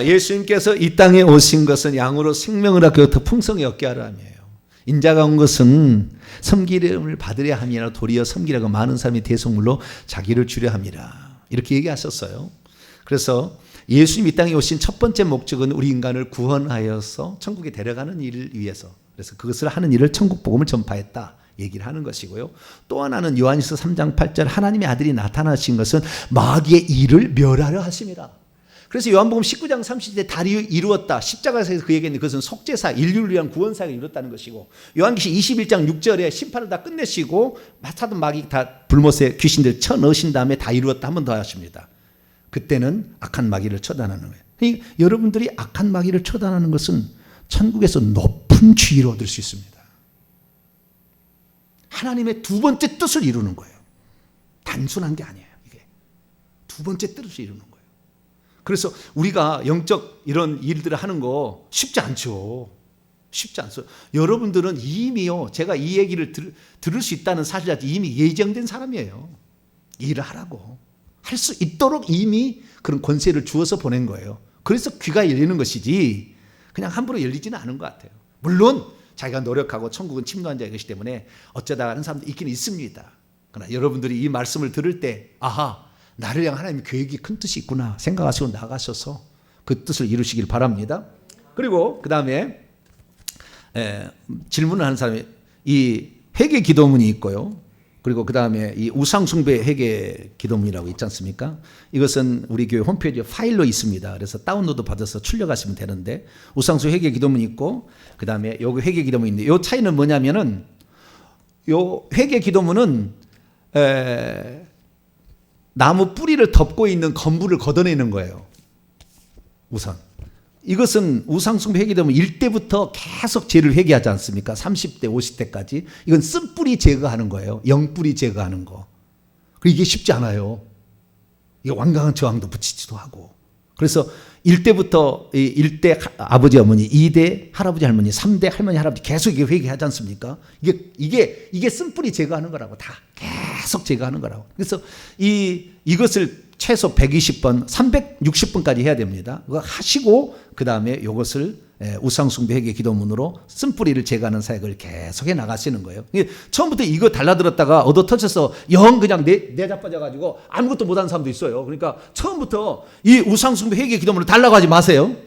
예수님께서 이 땅에 오신 것은 양으로 생명을 얻고 더 풍성히 얻게 하려 함이에요. 인자가 온 것은 섬기름을 받으려 함이라 도리어 섬기려고 많은 사람이 대속물로 자기를 주려 함이라. 이렇게 얘기하셨어요. 그래서 예수님 이 땅에 오신 첫 번째 목적은 우리 인간을 구원하여서 천국에 데려가는 일을 위해서, 그래서 그것을 하는 일을 천국 복음을 전파했다 얘기를 하는 것이고요. 또 하나는 요한일서 3장 8절 하나님의 아들이 나타나신 것은 마귀의 일을 멸하려 하심이라. 그래서 요한복음 19장 30절에 다 이루었다. 십자가에서 그 얘기했는데 그것은 속죄사, 인류를 위한 구원사역을 이뤘다는 것이고, 요한계시 21장 6절에 심판을 다 끝내시고 사탄 마귀 다 불못에 귀신들 쳐 넣으신 다음에 다 이루었다 한 번 더 하십니다. 그때는 악한 마귀를 처단하는 거예요. 여러분들이 악한 마귀를 처단하는 것은 천국에서 높은 지위를 얻을 수 있습니다. 하나님의 두 번째 뜻을 이루는 거예요. 단순한 게 아니에요. 이게 두 번째 뜻을 이루는 거예요. 그래서 우리가 영적 이런 일들을 하는 거 쉽지 않죠. 쉽지 않죠. 여러분들은 이미요, 제가 이 얘기를 들을 수 있다는 사실 자체 이미 예정된 사람이에요. 일을 하라고. 할 수 있도록 이미 그런 권세를 주어서 보낸 거예요. 그래서 귀가 열리는 것이지 그냥 함부로 열리지는 않은 것 같아요. 물론 자기가 노력하고 천국은 침노한 자의 것이기 때문에 어쩌다 하는 사람도 있긴 있습니다. 그러나 여러분들이 이 말씀을 들을 때 아하, 나를 향한 하나님의 계획이 큰 뜻이 있구나 생각하시고 나가셔서 그 뜻을 이루시길 바랍니다. 그리고 그 다음에 질문을 하는 사람이 이 회개 기도문이 있고요. 그리고 그 다음에 이 우상숭배 회개 기도문이라고 있지 않습니까? 이것은 우리 교회 홈페이지에 파일로 있습니다. 그래서 다운로드 받아서 출력하시면 되는데, 우상숭배 회개 기도문이 있고 그 다음에 여기 회개 기도문인데, 요 차이는 뭐냐면은 요 회개 기도문은 나무 뿌리를 덮고 있는 건물을 걷어내는 거예요. 우선 이것은 우상숭배 회개되면 1대부터 계속 죄를 회개하지 않습니까? 30대 50대까지 이건 쓴뿌리 제거하는 거예요. 영뿌리 제거하는 거. 이게 쉽지 않아요. 이게 완강한 저항도 붙이지도 하고. 그래서 1대부터 1대 아버지 어머니, 2대 할아버지 할머니, 3대 할머니 할아버지 계속 이게 회개하지 않습니까? 이게 쓴뿌리 제거하는 거라고. 다 계속 제거하는 거라고. 그래서 이것을 최소 120번, 360번까지 해야 됩니다. 그거 하시고 그 다음에 이것을 우상숭배 회개 기도문으로 쓴뿌리를 제거하는 사역을 계속해 나가시는 거예요. 처음부터 이거 달라들었다가 얻어 터져서 영 그냥 내자빠져가지고 아무것도 못하는 사람도 있어요. 그러니까 처음부터 이 우상숭배 회개 기도문을 달라고 하지 마세요.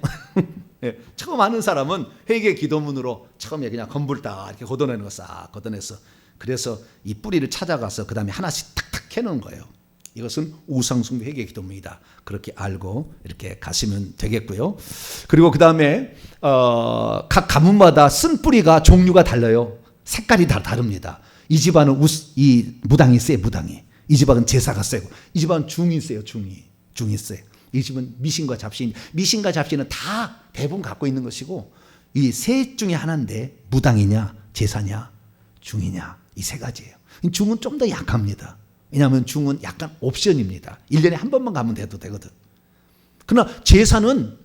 처음 하는 사람은 회개 기도문으로 처음에 그냥 건불 딱 이렇게 걷어내는 거 싹 걷어내서, 그래서 이 뿌리를 찾아가서 그 다음에 하나씩 탁탁 해놓은 거예요. 이것은 우상숭배 회개 기도문이다. 그렇게 알고 이렇게 가시면 되겠고요. 그리고 그 다음에 각 가문마다 쓴 뿌리가 종류가 달라요. 색깔이 다 다릅니다. 이 집안은 이 무당이 세요. 무당이. 이 집안은 제사가 세고, 이 집안은 중이 세요. 중이 세요. 이 집은 미신과 잡신. 미신과 잡신은 다 대부분 갖고 있는 것이고, 이 셋 중에 하나인데 무당이냐 제사냐 중이냐 이 세 가지예요. 중은 좀 더 약합니다. 왜냐하면 중은 약간 옵션입니다. 1년에 한 번만 가면 돼도 되거든. 그러나 제사는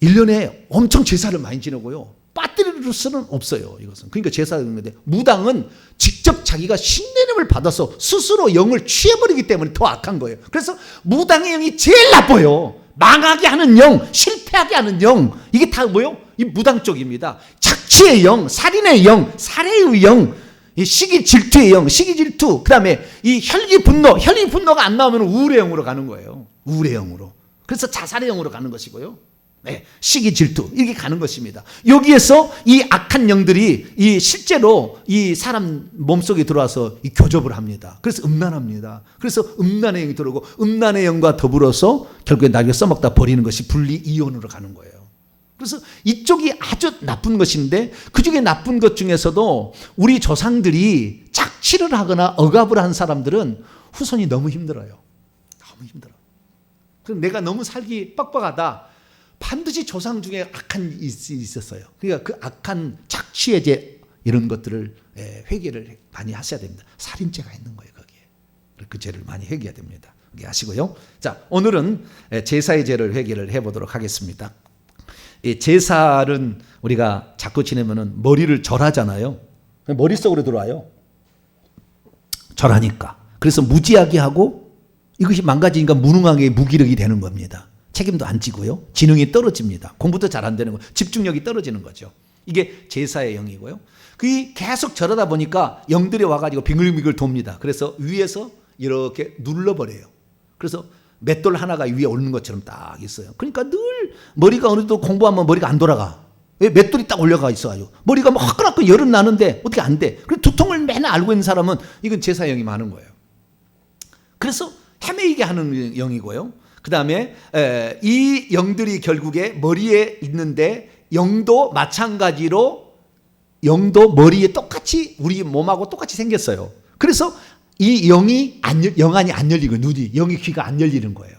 1년에 엄청 제사를 많이 지내고요. 배터리로서는 없어요. 이것은. 그러니까 제사가 있는데, 무당은 직접 자기가 신내림을 받아서 스스로 영을 취해버리기 때문에 더 악한 거예요. 그래서 무당의 영이 제일 나빠요. 망하게 하는 영, 실패하게 하는 영, 이게 다 뭐요? 이 무당 쪽입니다. 착취의 영, 살인의 영, 살해의 영, 이 시기 질투의 영, 시기 질투, 그 다음에 이 혈기 분노가 안 나오면 우울의 영으로 가는 거예요. 우울의 영으로. 그래서 자살의 영으로 가는 것이고요. 네, 시기 질투 이렇게 가는 것입니다. 여기에서 이 악한 영들이 이 실제로 이 사람 몸속에 들어와서 이 교접을 합니다. 그래서 음란합니다. 그래서 음란의 영이 들어오고, 음란의 영과 더불어서 결국에 나중에 써먹다 버리는 것이 분리 이혼으로 가는 거예요. 그래서 이쪽이 아주 나쁜 것인데, 그 중에 나쁜 것 중에서도 우리 조상들이 착취를 하거나 억압을 한 사람들은 후손이 너무 힘들어요. 너무 힘들어. 그럼 내가 너무 살기 빡빡하다. 반드시 조상 중에 악한 일이 있었어요. 그러니까 그 악한 착취의 이런 것들을 회개를 많이 하셔야 됩니다. 살인죄가 있는 거예요, 거기에. 그 죄를 많이 회개해야 됩니다. 그게 아시고요. 자, 오늘은 제사의 죄를 회개를 해보도록 하겠습니다. 이 제사는 우리가 자꾸 지내면은 머리를 절하잖아요. 머릿속으로 들어와요. 절하니까. 그래서 무지하게 하고 이것이 망가지니까 무능하게 무기력이 되는 겁니다. 책임도 안 지고요. 지능이 떨어집니다. 공부도 잘 안 되는 거, 집중력이 떨어지는 거죠. 이게 제사의 영이고요. 그게 계속 저러다 보니까 영들이 와가지고 빙글빙글 돕니다. 그래서 위에서 이렇게 눌러버려요. 그래서 맷돌 하나가 위에 오르는 것처럼 딱 있어요. 그러니까 늘 머리가 어느 정도 공부하면 머리가 안 돌아가. 왜? 맷돌이 딱 올라가 있어가지고 머리가 막 화끈화끈 열은 나는데 어떻게 안 돼. 그래서 두통을 맨날 앓고 있는 사람은 이건 제사영이 많은 거예요. 그래서 헤매이게 하는 영이고요. 그 다음에 이 영들이 결국에 머리에 있는데 영도 마찬가지로 영도 머리에 똑같이 우리 몸하고 똑같이 생겼어요. 그래서 이 영이 영안이 안 열리고 눈이 영의 귀가 안 열리는 거예요.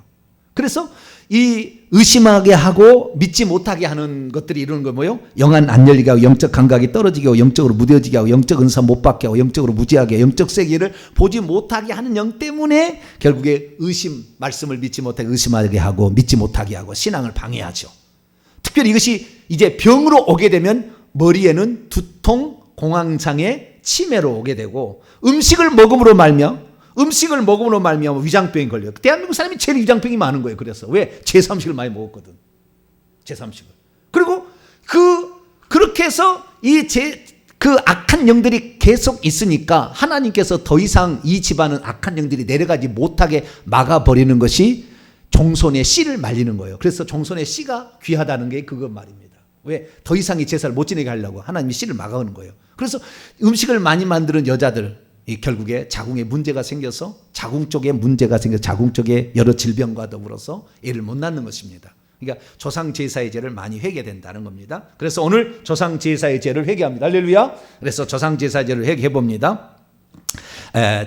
그래서 이 의심하게 하고 믿지 못하게 하는 것들이 이러는 거 뭐예요? 영안 안 열리게 하고 영적 감각이 떨어지게 하고 영적으로 무뎌지게 하고 영적 은사 못 받게 하고 영적으로 무지하게 하고 영적 세계를 보지 못하게 하는 영 때문에 결국에 말씀을 믿지 못하게 의심하게 하고 믿지 못하게 하고 신앙을 방해하죠. 특별히 이것이 이제 병으로 오게 되면 머리에는 두통, 공황장애, 치매로 오게 되고 음식을 먹음으로 말미암아 위장병이 걸려요. 대한민국 사람이 제일 위장병이 많은 거예요. 그래서 왜? 제삼식을 많이 먹었거든. 제삼식을. 그리고 그렇게 해서 그 악한 영들이 계속 있으니까 하나님께서 더 이상 이 집안은 악한 영들이 내려가지 못하게 막아버리는 것이 종손의 씨를 말리는 거예요. 그래서 종손의 씨가 귀하다는 게 그것 말입니다. 왜? 더 이상 이 제사를 못 지내게 하려고 하나님이 씨를 막아오는 거예요. 그래서 음식을 많이 만드는 여자들 결국에 자궁에 문제가 생겨서 자궁 쪽에 여러 질병과 더불어서 애를 못 낳는 것입니다. 그러니까 조상 제사의 죄를 많이 회개된다는 겁니다. 그래서 오늘 조상 제사의 죄를 회개합니다. 할렐루야. 그래서 조상 제사의 죄를 회개해 봅니다.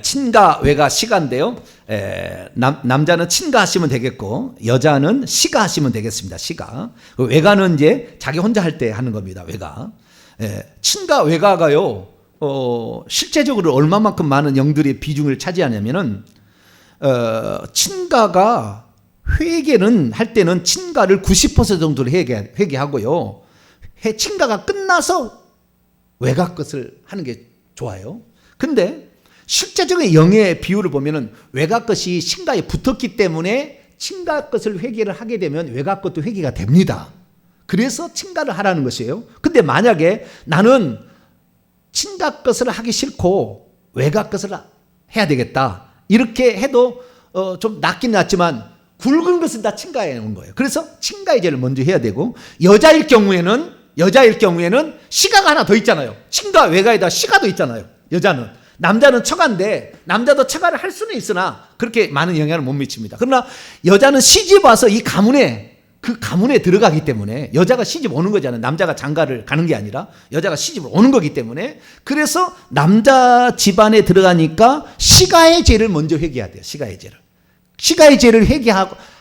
친가, 외가, 시가인데요. 남자는 친가 하시면 되겠고 여자는 시가 하시면 되겠습니다. 시가. 외가는 이제 자기 혼자 할 때 하는 겁니다. 외가. 친가, 외가가요. 실제적으로 얼마만큼 많은 영들의 비중을 차지하냐면은 친가가 회개는 할 때는 친가를 90% 정도를 회개하고요. 친가가 끝나서 외가 것을 하는 게 좋아요. 근데 실제적인 영의 비율을 보면은 외가 것이 친가에 붙었기 때문에 친가 것을 회개를 하게 되면 외가 것도 회개가 됩니다. 그래서 친가를 하라는 것이에요. 근데 만약에 나는 친가 것을 하기 싫고 외가 것을 해야 되겠다. 이렇게 해도 좀 낫긴 낫지만 굵은 것은 다 친가에 온 거예요. 그래서 친가의 죄를 먼저 해야 되고 여자일 경우에는 시가가 하나 더 있잖아요. 친가 외가에다 시가도 있잖아요. 여자는. 남자는 처가인데 남자도 처가를 할 수는 있으나 그렇게 많은 영향을 못 미칩니다. 그러나 여자는 시집 와서 이 가문에 그 가문에 들어가기 때문에 여자가 시집 오는 거잖아요. 남자가 장가를 가는 게 아니라 여자가 시집을 오는 거기 때문에 그래서 남자 집안에 들어가니까 시가의 죄를 먼저 회개해야 돼요. 시가의 죄를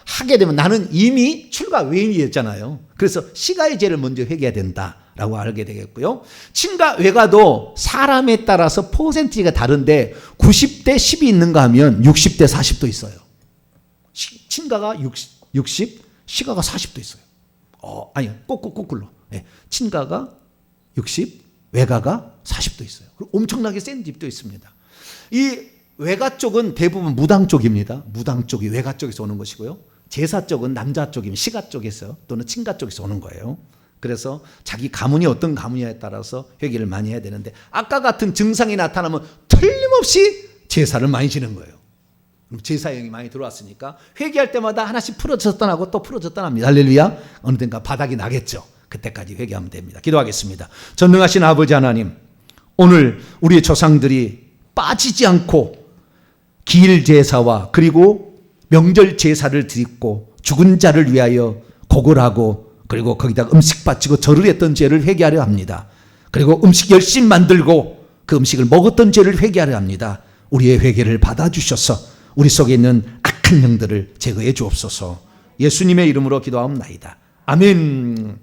하게 되면 나는 이미 출가 외인이었잖아요. 그래서 시가의 죄를 먼저 회개해야 된다라고 알게 되겠고요. 친가 외가도 사람에 따라서 퍼센티지가 다른데 90대 10이 있는가 하면 60대 40도 있어요. 친가가 60, 시가가 40도 있어요. 아니, 거꾸로. 친가가 60, 외가가 40도 있어요. 그리고 엄청나게 센 집도 있습니다. 이 외가 쪽은 대부분 무당 쪽입니다. 무당 쪽이 외가 쪽에서 오는 것이고요. 제사 쪽은 남자 쪽이면 시가 쪽에서 또는 친가 쪽에서 오는 거예요. 그래서 자기 가문이 어떤 가문이냐에 따라서 회개를 많이 해야 되는데 아까 같은 증상이 나타나면 틀림없이 제사를 많이 지는 거예요. 제사형이 많이 들어왔으니까 회개할 때마다 하나씩 풀어졌다 나고 또 풀어졌다 납니다. 할렐루야. 어느 땐가 바닥이 나겠죠. 그때까지 회개하면 됩니다. 기도하겠습니다. 전능하신 아버지 하나님, 오늘 우리의 조상들이 빠지지 않고 기일 제사와 그리고 명절 제사를 드리고 죽은 자를 위하여 고걸하고 그리고 거기다 음식 바치고 절을 했던 죄를 회개하려 합니다. 그리고 음식 열심히 만들고 그 음식을 먹었던 죄를 회개하려 합니다. 우리의 회개를 받아주셔서 우리 속에 있는 악한 영들을 제거해 주옵소서. 예수님의 이름으로 기도하옵나이다. 아멘.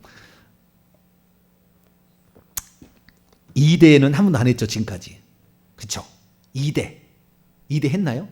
2대는 한 번도 안 했죠, 지금까지. 그렇죠? 2대 했나요?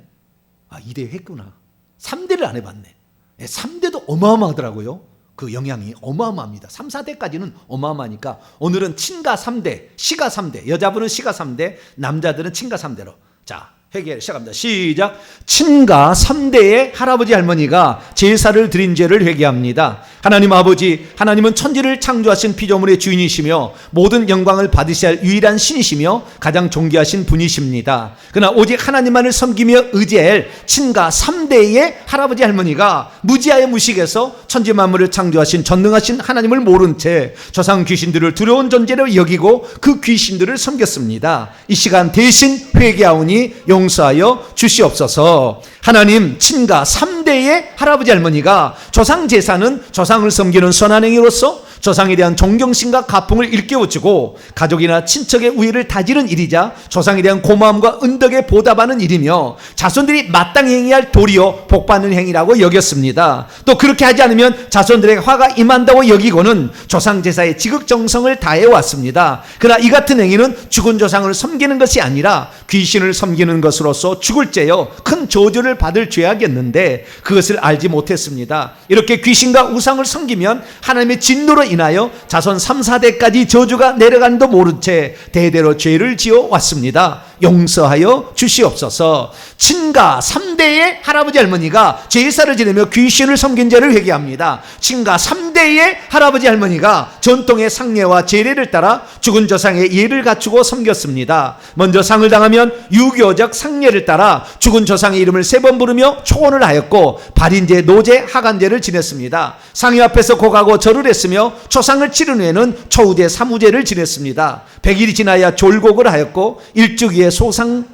2대 했구나. 3대를 안 해봤네. 3대도 어마어마하더라고요. 그 영향이 어마어마합니다. 3, 4대까지는 어마어마하니까 오늘은 친가 3대, 시가 3대, 여자분은 시가 3대, 남자들은 친가 3대로. 자, 회개를 시작합니다. 시작. 친가 3대의 할아버지 할머니가 제사를 드린 죄를 회개합니다. 하나님 아버지, 하나님은 천지를 창조하신 피조물의 주인이시며 모든 영광을 받으셔야 할 유일한 신이시며 가장 존귀하신 분이십니다. 그러나 오직 하나님만을 섬기며 의지할 친가 3대의 할아버지 할머니가 무지하의 무식에서 천지 만물을 창조하신 전능하신 하나님을 모른 채 조상 귀신들을 두려운 존재로 여기고 그 귀신들을 섬겼습니다. 이 시간 대신 회개하오니 용서하여 주시옵소서. 하나님, 친가 3대의 할아버지 할머니가 조상 제사는 조상을 섬기는 선한 행위로서 조상에 대한 존경심과 가풍을 일깨워주고 가족이나 친척의 우애를 다지는 일이자 조상에 대한 고마움과 은덕에 보답하는 일이며 자손들이 마땅히 행해야 할 도리요 복받는 행위라고 여겼습니다. 또 그렇게 하지 않으면 자손들에게 화가 임한다고 여기고는 조상 제사에 지극정성을 다해왔습니다. 그러나 이 같은 행위는 죽은 조상을 섬기는 것이 아니라 귀신을 섬기는 것으로서 죽을 죄요 큰 저주를 받을 죄악이었는데 그것을 알지 못했습니다. 이렇게 귀신과 우상을 섬기면 하나님의 진노로 인하여 자손 3, 4대까지 저주가 내려간도 모른 채 대대로 죄를 지어 왔습니다. 용서하여 주시옵소서. 친가 3대의 할아버지 할머니가 제사를 지내며 귀신을 섬긴 죄를 회개합니다. 친가 3대의 할아버지 할머니가 전통의 상례와 제례를 따라 죽은 조상의 예를 갖추고 섬겼습니다. 먼저 상을 당하면 유교적 상례를 따라 죽은 조상의 이름을 3번 부르며 초원을 하였고 발인제, 노제, 하간제를 지냈습니다. 상이 앞에서 고가고 절을 했으며 초상을 치른 후에는 초우제, 사무제를 지냈습니다. 100일이 지나야 졸곡을 하였고 일주기에 소상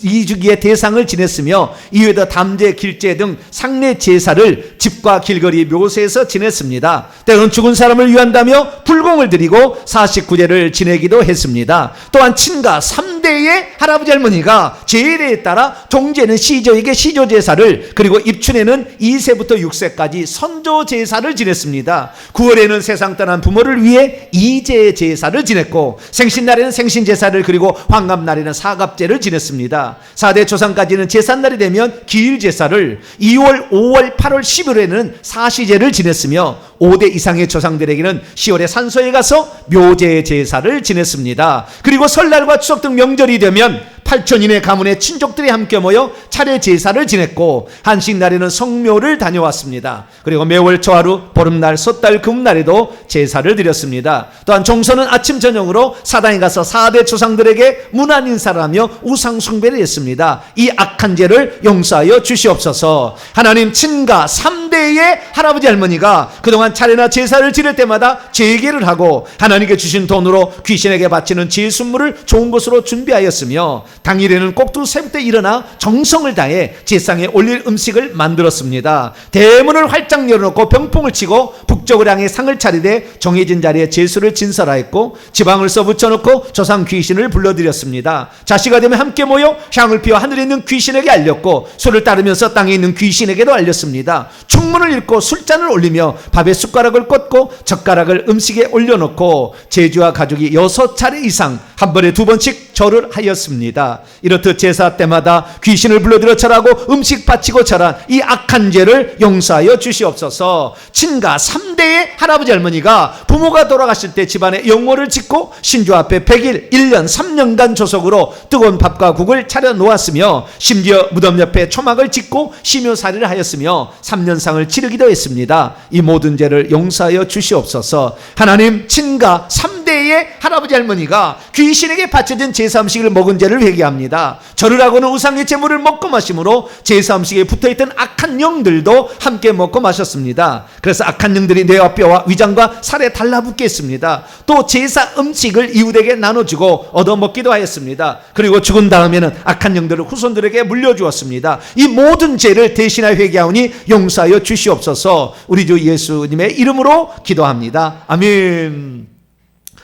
2주기의 대상을 지냈으며 이외에도 담제, 길제 등 상례 제사를 집과 길거리 묘소에서 지냈습니다. 때로는 죽은 사람을 위한다며 불공을 드리고 49제를 지내기도 했습니다. 또한 친가 3대의 할아버지 할머니가 제례에 따라 종제는 시조에게 시조제사를, 그리고 입춘에는 2세부터 6세까지 선조제사를 지냈습니다. 9월에는 세상 떠난 부모를 위해 이제제사를 지냈고 생신날에는 생신제사를, 그리고 환갑날에는 사갑제를 지냈습니다. 4대 조상까지는 제삿날이 되면 기일제사를, 2월, 5월, 8월, 11월에는 사시제를 지냈으며 5대 이상의 조상들에게는 10월에 산소에 가서 묘제 제사를 지냈습니다. 그리고 설날과 추석 등 명절이 되면 8천인의 가문의 친족들이 함께 모여 차례 제사를 지냈고 한식날에는 성묘를 다녀왔습니다. 그리고 매월 초하루, 보름날, 섣달, 금날에도 제사를 드렸습니다. 또한 종소는 아침 저녁으로 사당에 가서 4대 조상들에게 문안 인사를 하며 우상 숭배를 했습니다. 이 악한 죄를 용서하여 주시옵소서. 하나님, 친가 3대의 할아버지 할머니가 그동안 차례나 제사를 지낼 때마다 제계를 하고 하나님께 주신 돈으로 귀신에게 바치는 제순물을 좋은 것으로 준비하였으며 당일에는 꼭두새부터 일어나 정성을 다해 제상에 올릴 음식을 만들었습니다. 대문을 활짝 열어놓고 병풍을 치고 북쪽을 향해 상을 차리되 정해진 자리에 제수를 진설하였고 지방을 써붙여놓고 조상 귀신을 불러들였습니다. 자시가 되면 함께 모여 향을 피워 하늘에 있는 귀신에게 알렸고 소를 따르면서 땅에 있는 귀신에게도 알렸습니다. 충문을 읽고 술잔을 올리며 밥에 숟가락을 꽂고 젓가락을 음식에 올려놓고 제주와 가족이 6차례 이상 한 번에 2번씩 절을 하였습니다. 이렇듯 제사 때마다 귀신을 불러들여 절하고 음식 바치고 절한 이 악한 죄를 용서하여 주시옵소서. 친가 3대의 할아버지 할머니가 부모가 돌아가실 때 집안에 영모를 짓고 신주 앞에 100일, 1년, 3년간 조석으로 뜨거운 밥과 국을 차려 놓았으며 심지어 무덤 옆에 초막을 짓고 심효살이를 하였으며 3년상을 치르기도 했습니다. 이 모든 죄를 용서하여 주시옵소서. 하나님, 친가 3대의 할아버지 할머니가 귀신에게 바쳐진 제사 음식을 먹은 죄를 회개합니다. 절을 하고는 우상의 제물을 먹고 마심으로 제사 음식에 붙어있던 악한 영들도 함께 먹고 마셨습니다. 그래서 악한 영들이 뇌와 뼈와 위장과 살에 달라붙게 했습니다. 또 제사 음식을 이웃에게 나눠주고 얻어먹기도 하였습니다. 그리고 죽은 다음에는 악한 영들을 후손들에게 물려주었습니다. 이 모든 죄를 대신하여 회개하오니 용서하여 주시옵소서. 우리 주 예수님의 이름으로 기도합니다. 아멘.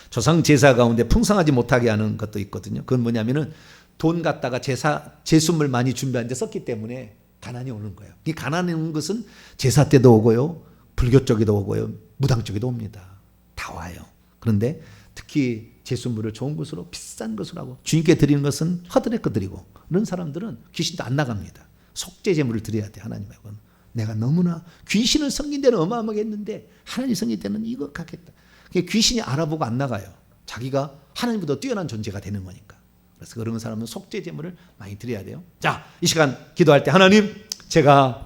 조상 제사 가운데 풍성하지 못하게 하는 것도 있거든요. 그건 뭐냐면은 돈 갖다가 제수물 많이 준비한 데 썼기 때문에 가난이 오는 거예요. 이 가난이 오는 것은 제사 때도 오고요, 불교 쪽에도 오고요, 무당 쪽에도 옵니다. 다 와요. 그런데 특히 제수물을 좋은 것으로 비싼 것으로 하고 주님께 드리는 것은 허드렛 거 드리고 그런 사람들은 귀신도 안 나갑니다. 속죄 제물을 드려야 돼. 하나님에게. 내가 너무나 귀신을 섬긴 데는 어마어마하게 했는데 하나님 섬긴 데는 이거 갖겠다. 귀신이 알아보고 안 나가요. 자기가 하나님보다 뛰어난 존재가 되는 거니까. 그래서 그런 사람은 속죄 제물을 많이 드려야 돼요. 자, 이 시간 기도할 때 하나님, 제가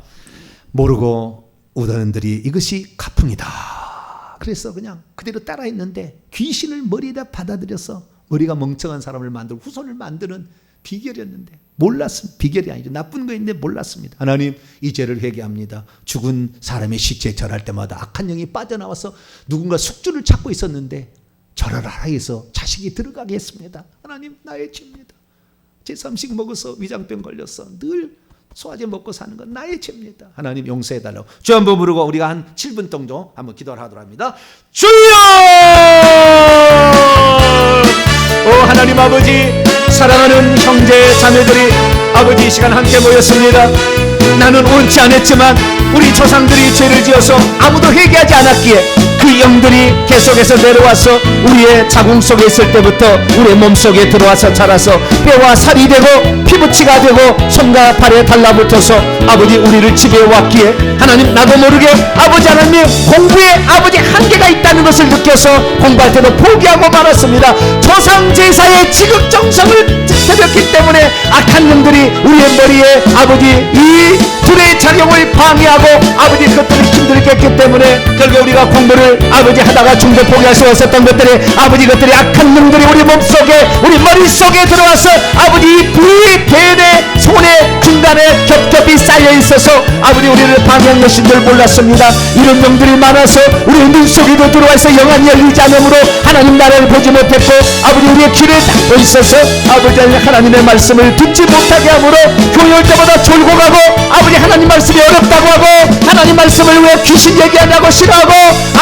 모르고 우단들이 이것이 가풍이다. 그래서 그냥 그대로 따라했는데 귀신을 머리에다 받아들여서 머리가 멍청한 사람을 만들고 후손을 만드는 비결이었는데 몰랐습니다. 비결이 아니죠. 나쁜 거였는데 몰랐습니다. 하나님, 이 죄를 회개합니다. 죽은 사람의 시체 절할 때마다 악한 영이 빠져나와서 누군가 숙주를 찾고 있었는데 절하라 해서 자식이 들어가게 했습니다. 하나님, 나의 죄입니다. 제3식 먹어서 위장병 걸렸어. 늘 소화제 먹고 사는 건 나의 죄입니다. 하나님 용서해달라고 주 한번 부르고 우리가 한 7분 정도 한번 기도를 하도록 합니다. 주여! 오 하나님 아버지, 사랑하는 형제 자매들이 아버지 이 시간 함께 모였습니다. 나는 원치 않았지만 우리 조상들이 죄를 지어서 아무도 회개하지 않았기에 그 영들이 계속해서 내려와서 우리의 자궁 속에 있을 때부터 우리의 몸속에 들어와서 자라서 뼈와 살이 되고 피부치가 되고 손과 발에 달라붙어서 아버지 우리를 지배해 왔기에 하나님, 나도 모르게 아버지 하나님 공부에 아버지 한계가 있다는 것을 느껴서 공부할 때도 포기하고 말았습니다. 조상 제사의 지극정성을 지켜졌기 때문에 악한 영들이 우리의 머리에 아버지 이 둘의 작용을 방해하고 아버지 그것들을 힘들게 했기 때문에 결국 우리가 공부를 아버지 하다가 중도 포기할 수 없었던 것들이 아버지 그것들이 악한 영들이 우리 몸속에 우리 머릿속에 들어와서 아버지 이 부의 배내 손에 중간에 겹겹이 쌓여 있어서 아버지 우리를 방해한 것인 줄 몰랐습니다. 이런 영들이 많아서 우리 눈 속에도 들어와서 영안이 열리지 않으므로 하나님 나라를 보지 못했고 아버지 우리의 귀를 닫고 있어서 아버지 하나님의 말씀을 듣지 못하게 하므로 교회 올 때마다 졸고 가고 아버지 하나님 말씀이 어렵다고 하고 하나님 말씀을 왜 귀신 얘기하냐고 싫어하고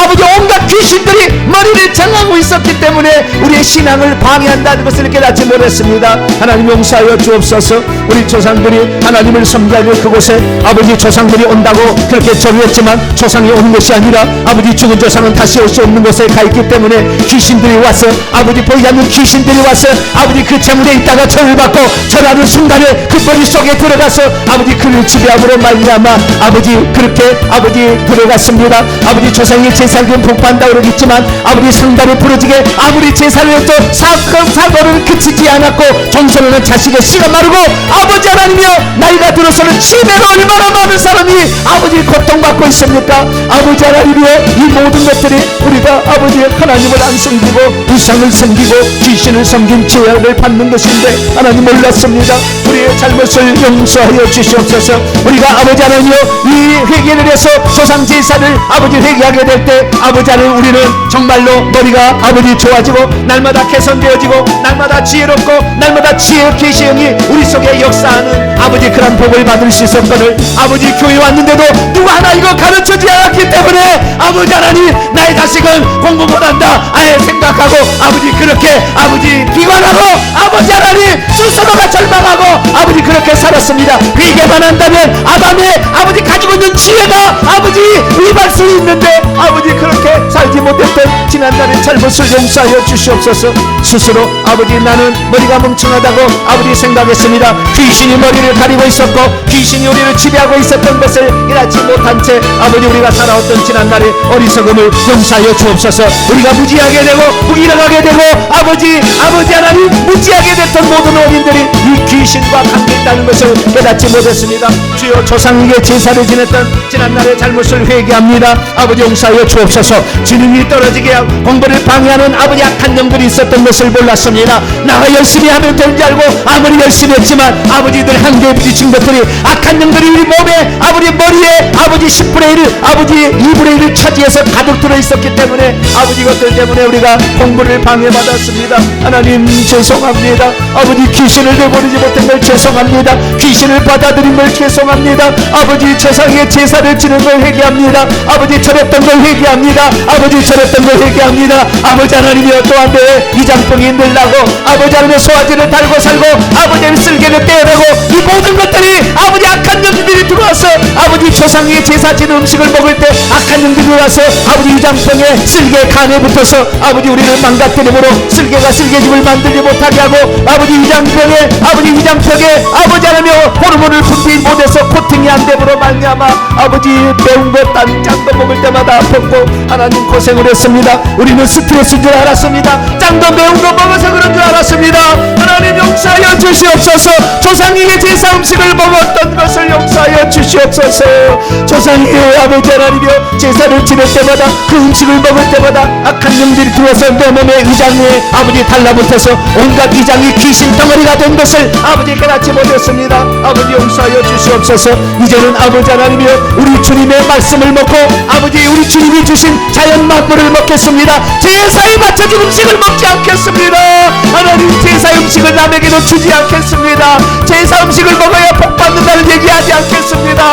아버지 온갖 귀신들이 머리를 장하고 있었기 때문에 우리의 신앙을 방해한다는 것을 깨닫지 못했습니다. 하나님 용서하여 주옵소서. 우리 조상들이 하나님을 섬기는 그곳에 아버지 조상들이 온다고 그렇게 절했지만 조상이 오는 것이 아니라 아버지 죽은 조상은 다시 올 수 없는 곳에 가 있기 때문에 귀신들이 와서 아버지 보이지 않는 귀신들이 와서 아버지 그 재물에 있다가 절을 받고 절하는 순간에 그 머릿속에 들어가서 아버지 그를 지배함으로 말미암아 아버지 그렇게 아버지 들어갔습니다. 아버지 조상의 제사는 복받는다 그러겠지만 아버지 상달이 부러지게 아무리 제사를 해도 사고는 그치지 않았고 종소리는 자식의 씨가 마르고 아버지 하나님이여 나이가 들어서는 치매로 얼마나 많은 사람이 아버지 고통받고 있습니까? 아버지 하나님이여 이 모든 것들이 우리가 아버지 하나님을 안 섬기고 우상을 섬기고 귀신을 섬긴 죄악을 받는 것인데 하나님 몰랐습니다. 우리의 잘못을 용서하여 주시옵소서. 우리가 아버지 하나님이여 이 회개를 해서 조상 제사를 아버지 회개하게 될 때 아버지 하나님 우리는 정말로 머리가 아버지 좋아지고 날마다 개선되어지고 날마다 지혜롭고 날마다 지혜의 계시 영이 우리 속에 역사하는 아버지 그런 복을 받을 수 있었거늘 아버지 교회 왔는데도 누구 하나 이거 가르쳐주지 않았기 때문에 아버지 하나님 나의 자식은 공부 못한다 아예 생각하고 아버지 그렇게 아버지 비관하고 아버지 하나님 스스로가 절망하고 아버지 그렇게 살았습니다. 회개만 한다면 아담의 아버지 가지고 있는 지혜가 아버지 위임할 수 있는데 아버지 그렇게 살지 못했던 지난날의 잘못을 용서하여 주시옵소서. 스스로 아버지 나는 머리가 멍청하다고 아버지 생각했습니다. 귀신이 머리를 가리고 있었고 귀신이 우리를 지배하고 있었던 것을 깨닫지 못한 채 아버지 우리가 살아왔던 지난날의 어리석음을 용서하여 주옵소서. 우리가 무지하게 되고 무기력하게 되고 아버지 하나님 무지하게 됐던 모든 원인들이 이 귀신과 관계있다는 것을 깨닫지 못했습니다. 주여 조상에게 제사를 지냈던 지난날의 잘못을 회개합니다. 아버지 용서하여 주옵소서. 지능이 떨어지게 하고 공부를 방해하는 아버지 악한 영들이 있었던 것을 몰랐습니다. 나가 열심히 하면 되는 줄 알고 아무리 열심히 했지만 아버지들 한계에 부딪힌 것들이 악한 영들이 우리 몸에 아버지 머리에 아버지 10분의 1 아버지 2분의 1을 차지해서 가득 들어있었기 때문에 아버지 것들 때문에 우리가 공부를 방해받았습니다. 하나님 죄송합니다. 아버지 귀신을 내버리지 못한 걸 죄송합니다. 귀신을 받아들인 걸 죄송합니다. 아버지 조상의 제사를 지는 걸 회개합니다. 아버지 절했던 걸 회개합니다. 아버지 절했던 걸 회개합니다. 아버지 하나님이여 또한 내 위장병이 늘라고 아버지 하나님의 소화제를 달고 살고 아버지의 쓸개를 떼어내고 이 모든 것들이 아버지 악한 영들이 들어와서 아버지 조상의 제사 지는 음식을 먹을 때 악한 영들이 와서 아버지 위장병에 쓸개 간에 붙어서 아버지 우리를 망가뜨림으로 쓸개가 쓸개집을 만들지 못하게 하고 아버지 위장병에 아버지 하나님이여 호르몬을 분비 못해서 코팅이 적응이 안 됨으로 말미암아 아버지 매운 것 짠 거 먹을 때마다 아팠고 하나님 고생을 했습니다. 우리는 스트레스인 줄 알았습니다. 짠 거 매운 거 먹어서 그런 줄 알았습니다. 하나님 용서하여 주시옵소서. 조상에게 제사 음식을 먹었던 것을 용서하여 주시옵소서. 조상에게 아버지 하나님이여 제사를 지낼 때마다 그 음식을 먹을 때마다 악한 영들이 들어와서 내 몸의 위장에 아버지 달라붙어서 온갖 위장이 귀신 덩어리가 된 것을 아버지 깨닫지 못했습니다. 아버지 용서하여 주시옵소서. 이제는 아버지 하나님이여 우리 주님의 말씀을 먹고 아버지 우리 주님이 주신 자연 만물을 먹겠습니다. 제사에 맞춰진 음식을 먹지 않겠습니다. 하나님 제사 음식을 남에게도 주지 않겠습니다. 제사 음식을 먹어야 복받는다는 얘기하지 않겠습니다.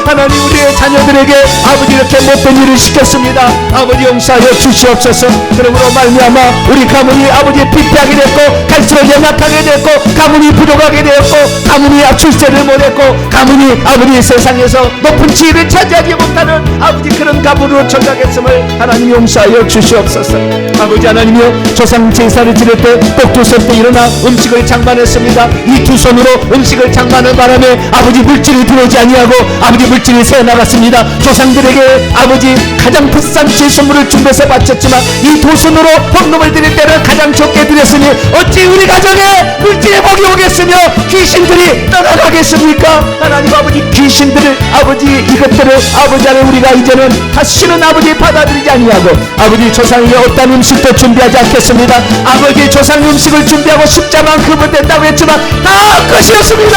하나님 우리의 자녀들에게 아버지 이렇게 못된 일을 시켰습니다. 아버지 용서하여 주시옵소서. 그러므로 말미암아 우리 가문이 아버지 피폐하게 됐고 갈수록 연약하게 됐고 가문이 부족하게 되었고 가문이 출세를 못했고 가문이 아버지 세상에서 높은 지위를 차지하지 못하는 아버지 그런 가문으로 전락했음을 하나님 용서하여 주시옵소서. 아버지 하나님이여 조상 제사를 지낼 때 꼭 두 손 때 일어나 음식을 장만했습니다. 이 두 손으로 음식을 장만한 바람에 아버지 물질이 들어오지 아니하고 아버지 물질이 새어나갔습니다. 조상들에게 아버지 가장 비싼 제수물을 준비해서 바쳤지만 이 두 손으로 헌금을 드릴 때는 가장 적게 드렸으니 어찌 우리 가정에 물질의 복이 오겠으며 귀신들이 떠나가겠습니까? 하나님 아버지 귀신들을 아버지 이것들을 아버지 안에 우리가 이제는 다시는 아버지 받아들이지 아니하고 아버지 조상에게 어떤 음식도 준비하지 않겠습니다. 아버지 조상 음식을 준비하고 십자만 그분 된다고 했지만 다 것이었습니다.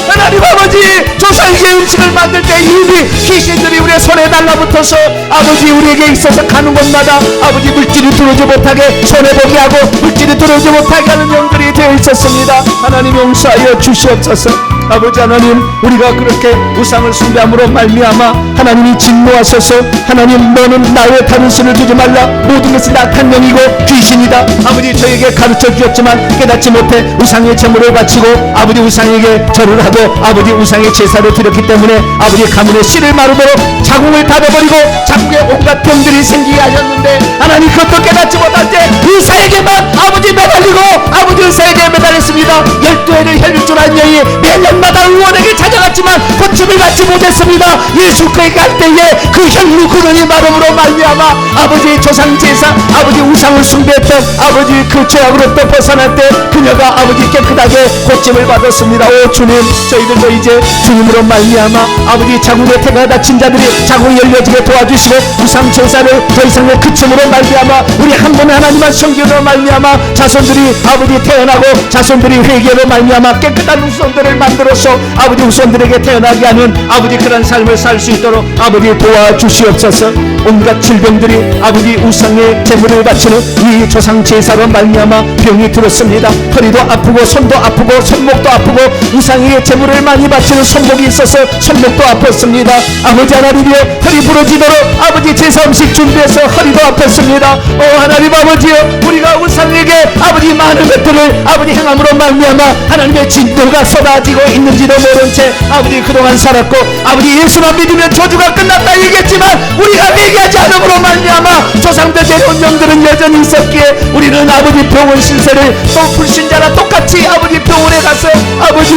하나님 아버지 조상에게 음식을 만들 때 이미 귀신들이 우리의 손에 달라붙어서 아버지 우리에게 있어서 가는 곳마다 아버지 물질이 들어오지 못하게 손해보게 하고 물질이 들어오지 못하게 하는 영들이 되어 있었습니다. 하나님 용서하여 주시옵소서. 아버지 하나님 우리가 그렇게 우상을 숭배함으로 말미암아 하나님이 진노하셔서 하나님 너는 나의 다른 신을 두지 말라 모든 것이 악한 영이고 귀신이다. 아버지 저에게 가르쳐 주었지만 깨닫지 못해 우상의 제물을 바치고 아버지 우상에게 절을 하고 아버지 우상의 제사를 드렸기 때문에 아버지 가문의 씨를 마르도록 자궁을 닫아버리고 자궁에 온갖 병들이 생기게 하셨는데 하나님 그것도 깨닫지 못할 때 의사에게만 아버지 매달리고 아버지 의사에게 매달렸습니다. 12회를 혈육줄한 여인이 매년마다 의원에게 찾아갔지만 고침을 받지 못했습니다. 예수 그에게 갈 때에 그 혈육 근원이 마름으로 말미암아 아버지 조상제사 아버지 우상을 숭배했던 아버지 그 죄악으로부터 벗어날 때 그녀가 아버지 깨끗하게 고침을 받았습니다. 오 주님 저희들도 이제 주님으로 말미암아 아버지 자궁에 태가 다친 자들이 자궁이 열려지게 도와주시고 우상 제사를 더 이상의 그침으로 말미암아 우리 한 번에 하나님만 섬기로 말미암아 자손들이 아버지 태어나고 자손들이 회개로 말미암아 깨끗한 후손들을 만들어서 아버지 후손들에게 태어나게 하는 아버지 그런 삶을 살 수 있도록 아버지 도와주시옵소서. 온갖 질병들이 아버지 우상의 제물을 바치는 이 조상 제사로 말미암아 병이 들었습니다. 허리도 아프고 손도 아프고 손목도 아프고 우상의 제물을 많이 바치는 손목이 있어서 손목도 아팠습니다. 아버지 하나님이여 허리 부러지도록 아버지 제사 음식 준비해서 허리도 아팠습니다. 오 하나님 아버지여 우리가 우상에게 아버지 많은 것들을 아버지 행함으로 말미암아 하나님의 진노가 쏟아지고 있는지도 모른 채 아버지 그동안 살았고 아버지 예수만 믿으면 저주가 끝났다 얘기했지만 우리가 회개하지 않음으로 말미암아 조상들 내려온 영들은 여전히 있었기에 우리는 아버지 병원 신세를 또 불신자랑 똑같이 아버지 병원에 가서 아버지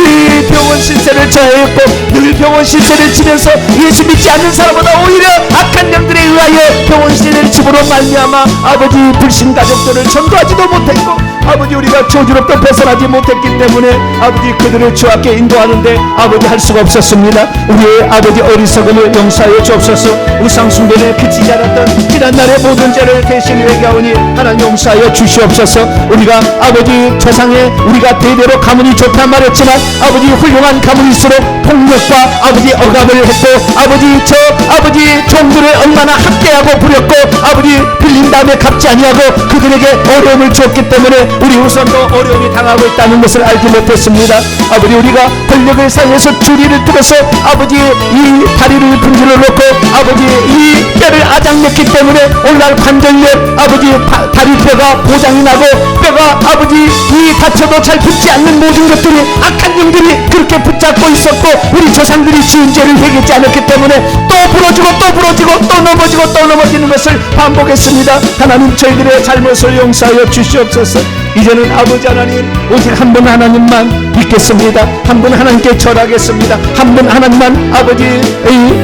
병원 신세를 져했고 늘 병원 신세를 지면서 예수 믿지 않는 사람보다 오히려 악한 영들에 의하여 병원 신세를 집으로 말미암아 아버지 불신 가족들을 전도하지도 못했고 아버지 우리가 저주로부터 벗어나지 못했기 때문에 아버지 그들을 주 앞에 인도하는데 아버지 할 수가 없었습니다. 우리의 아버지 어리석음을 용서하여 주옵소서. 우상 숭배에 그치지 않았던 지난날의 모든 죄를 대신 회개하오니 하나님 용서하여 주시옵소서. 우리가 아버지 조상에 우리가 대대로 가문이 좋단 말했지만 아버지 훌륭한 가문일수록 폭력과 아버지 억압을 했고 아버지 종들을 얼마나 학대하고 부렸고 아버지 빌린 다음에 갚지 아니하고 그들에게 어려움을 주었기 때문에 우리 후손도 어려움이 당하고 있다는 것을 알지 못했습니다. 아버지 우리가 권력을 사용해서 주리를 들어서 아버지 이 다리를 분질러 놓고 아버지 이 뼈를 아작냈기 때문에 오늘날 관절염 아버지 다리뼈가 보장이 나고 뼈가 아버지 이 다쳐도 잘 붙지 않는 모든 것들이 악한 영들이 그렇게 붙잡고 있었고 우리 조상들이 지은 죄를 회개하지 않았기 때문에 또 부러지고 또 넘어지고 또 넘어지는 것을 반복했습니다. 하나님 저희들의 잘못을 용서하여 주시옵소서. 이제는 아버지 하나님 오직 한 분 하나님만 믿겠습니다. 한 분 하나님께 절하겠습니다. 한 분 하나님만 아버지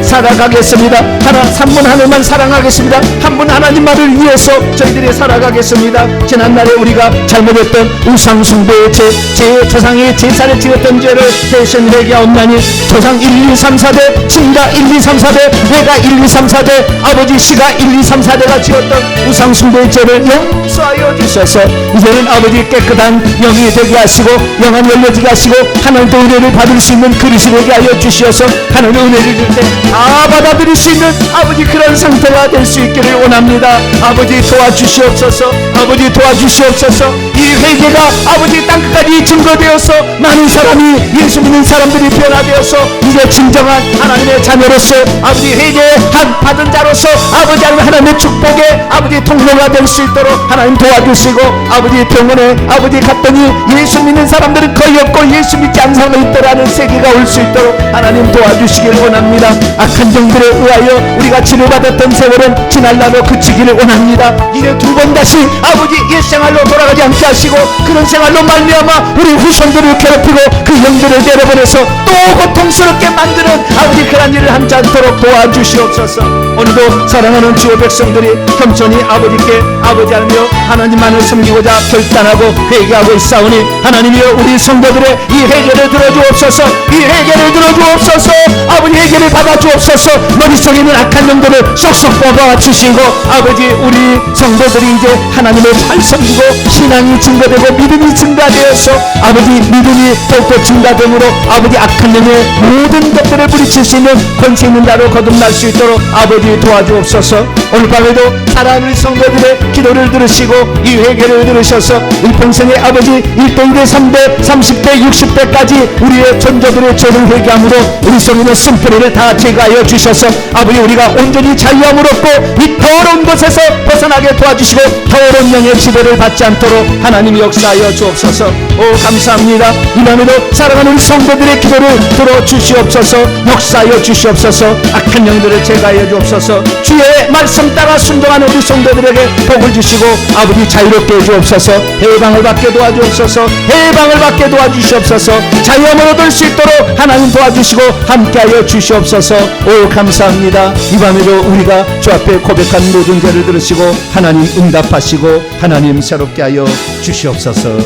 살아가겠습니다. 한 분 하나님만 사랑하겠습니다. 한 분 하나님만을 위해서 저희들이 살아가겠습니다. 지난날에 우리가 잘못했던 우상 숭배의 제 조상의 제사를 지었던 죄를 대신 회개하옵나니 조상 1, 2, 3, 4대 친가 1, 2, 3, 4대 내가 1, 2, 3, 4대 아버지 시가 1, 2, 3, 4대가 지었던 우상 숭배의 죄를 용서하여 주셔서 이제는 아버지 깨끗한 영이 되게 하시고 영안 열려지게 하시고 하나님의 은혜를 받을 수 있는 그릇이 되게 하여 주시어서 하나님의 은혜를 줄 때 다 받아들일 수 있는 아버지 그런 상태가 될 수 있기를 원합니다. 아버지 도와주시옵소서. 아버지 도와주시옵소서. 이 회개가 아버지 땅끝까지 증거되어서 많은 사람이 예수 믿는 사람들이 변화되어서 이제 진정한 하나님의 자녀로서 아버지 회개한 받은 자로서 아버지 하나님의 축복의 아버지 통로가 될 수 있도록 하나님 도와주시고 아버지 병원에 아버지 갔더니 예수 믿는 사람들은 거의 없고 예수 믿지 않는 사람이 있더라는 세계가 올 수 있도록 하나님 도와주시길 원합니다. 악한 종들에 의하여 우리가 치료받았던 세월은 지날라로 그치기를 원합니다. 이제 두 번 다시 아버지 옛 생활로 돌아가지 않게 하시고 그런 생활로 말미암아 우리 후손들을 괴롭히고 그 영들을 내려보내서 또 고통스럽게 만드는 아버지 그런 일을 함지 않도록 도와주시옵소서. 오늘도 사랑하는 주의 백성들이 겸손히 아버지께 아버지하며 하나님만을 섬기고자 결단하고 회개하고 있사오니 하나님이여 우리 성도들의 이 회개를 들어주옵소서. 이 회개를 들어주옵소서. 아버지 회개를 받아주옵소서. 머릿속에 있는 악한 영들을 쏙쏙 뽑아주시고 아버지 우리 성도들이 이제 하나님을 잘 섬기고 신앙이 증거되고 믿음이 증가되어서 아버지 믿음이 더욱더 증가됨으로 아버지 악한 영의 모든 것들을 부딪힐 수 있는 권세 있는 자로 거듭날 수 있도록 아버지 도와주옵소서. 오늘 밤에도 사랑하는 성도들의 기도를 들으시고 이 회개를 들으셔서 일평생의 아버지 1대 1대 3대 30대 60대까지 우리의 존재들의 죄를 회개함으로 우리 속에 있는 쓴뿌리를 다 제거하여 주셔서 아버지 우리가 온전히 자유함을 얻고 이 더러운 것에서 벗어나게 도와주시고 더러운 영의 지배를 받지 않도록 하나님이 역사하여 주옵소서. 오 감사합니다. 이 밤에도 사랑하는 우리 성도들의 기도를 들어주시옵소서. 역사하여 주시옵소서. 악한 영들을 제거하여 주옵소서. 주의 말씀 따라 순종하는 우리 성도들에게 복을 주시고 아버지 자유롭게 해주옵소서. 해방을 받게 도와주옵소서. 해방을 받게 도와주시옵소서. 자유함을 얻을 수 있도록 하나님 도와주시고 함께하여 주시옵소서. 오 감사합니다. 이 밤에도 우리가 주 앞에 고백한 모든 죄를 들으시고 하나님 응답하시고 하나님 새롭게 하여 주시옵소서.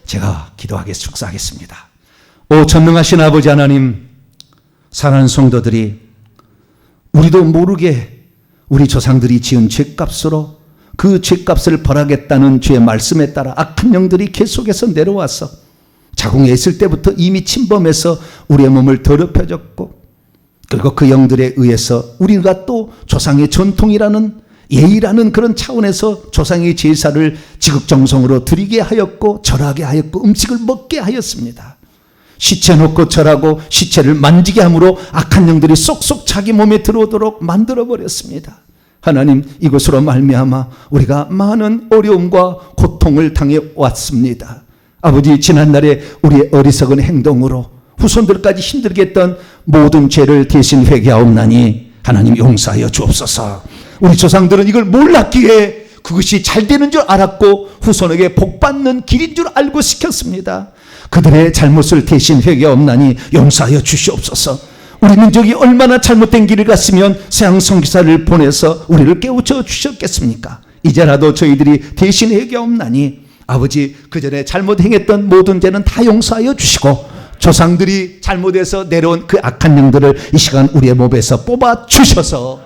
제가 축사하겠습니다. 오 전능하신 아버지 하나님, 사랑하는 성도들이 우리도 모르게 우리 조상들이 지은 죄값으로 그 죄값을 벌하겠다는 주의 말씀에 따라 악한 영들이 계속해서 내려와서 자궁에 있을 때부터 이미 침범해서 우리의 몸을 더럽혀졌고 그리고 그 영들에 의해서 우리가 또 조상의 전통이라는 예의라는 그런 차원에서 조상의 제사를 지극정성으로 드리게 하였고 절하게 하였고 음식을 먹게 하였습니다. 시체 놓고 절하고 시체를 만지게 함으로 악한 영들이 쏙쏙 자기 몸에 들어오도록 만들어버렸습니다. 하나님, 이것으로 말미암아 우리가 많은 어려움과 고통을 당해 왔습니다. 아버지, 지난날에 우리의 어리석은 행동으로 후손들까지 힘들게 했던 모든 죄를 대신 회개하옵나니 하나님 용서하여 주옵소서. 우리 조상들은 이걸 몰랐기에 그것이 잘 되는 줄 알았고 후손에게 복받는 길인 줄 알고 시켰습니다. 그들의 잘못을 대신 회개하옵나니 용서하여 주시옵소서. 우리 민족이 얼마나 잘못된 길을 갔으면 서양 선교사를 보내서 우리를 깨우쳐 주셨겠습니까? 이제라도 저희들이 대신 회개하옵나니 아버지, 그전에 잘못 행했던 모든 죄는 다 용서하여 주시고 조상들이 잘못해서 내려온 그 악한 영들을 이 시간 우리의 몸에서 뽑아 주셔서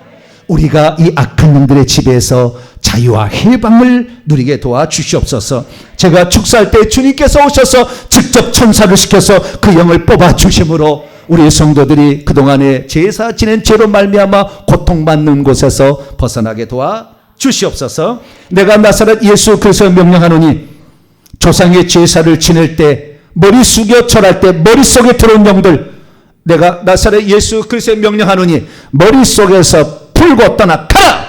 우리가 이 악한 영들의 지배에서 자유와 해방을 누리게 도와주시옵소서. 제가 축사할 때 주님께서 오셔서 직접 천사를 시켜서 그 영을 뽑아 주심으로 우리 성도들이 그동안에 제사 지낸 죄로 말미암아 고통받는 곳에서 벗어나게 도와주시옵소서. 내가 나사렛 예수 그리스도 명령하노니 조상의 제사를 지낼 때 머리 숙여 절할 때 머릿속에 들어온 영들, 내가 나사렛 예수 그리스도의 명령하노니 머릿속에서 풀고 떠나가라.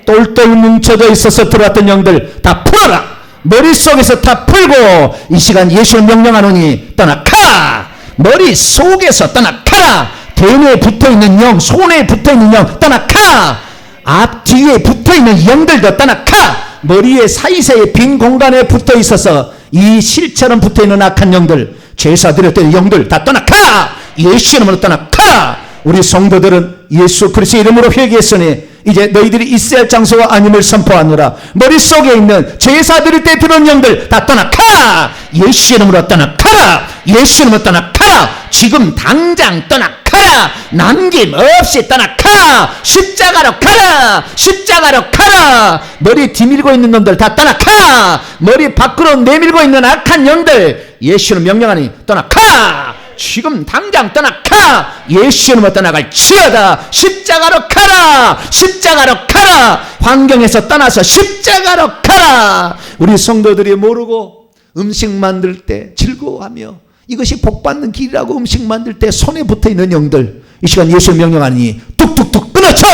똘똘 뭉쳐져 있어서 들어왔던 영들 다 풀어라. 머릿속에서 다 풀고 이 시간 예수 명령하노니 떠나가라. 머릿속에서 떠나가라. 대뇌에 붙어있는 영, 손에 붙어있는 영 떠나가라. 앞뒤에 붙어있는 영들도 떠나가라. 머리에 사이사이에 빈 공간에 붙어 있어서 이 실처럼 붙어 있는 악한 영들, 제사 드릴 때 영들 다 떠나가! 예수 이름으로 떠나가! 우리 성도들은 예수 그리스도의 이름으로 회개했으니 이제 너희들이 있어야 할 장소가 아님을 선포하노라. 머릿속에 있는 제사 드릴 때 들어온 영들 다 떠나가! 예수 이름으로 떠나가라! 예수 이름으로 떠나가라! 지금 당장 떠나가라! 남김없이 떠나가! 십자가로 가라! 십자가로 가라! 머리 뒤밀고 있는 놈들 다 떠나가! 머리 밖으로 내밀고 있는 악한 영들 예수는 명령하니 떠나가! 지금 당장 떠나가! 예수 이름으로 떠나갈지어다! 십자가로 가라! 십자가로 가라! 환경에서 떠나서 십자가로 가라! 우리 성도들이 모르고 음식 만들 때 즐거워하며 이것이 복받는 길이라고 음식 만들 때 손에 붙어있는 영들 이 시간 예수 명령하니 뚝뚝뚝 끊어쳐!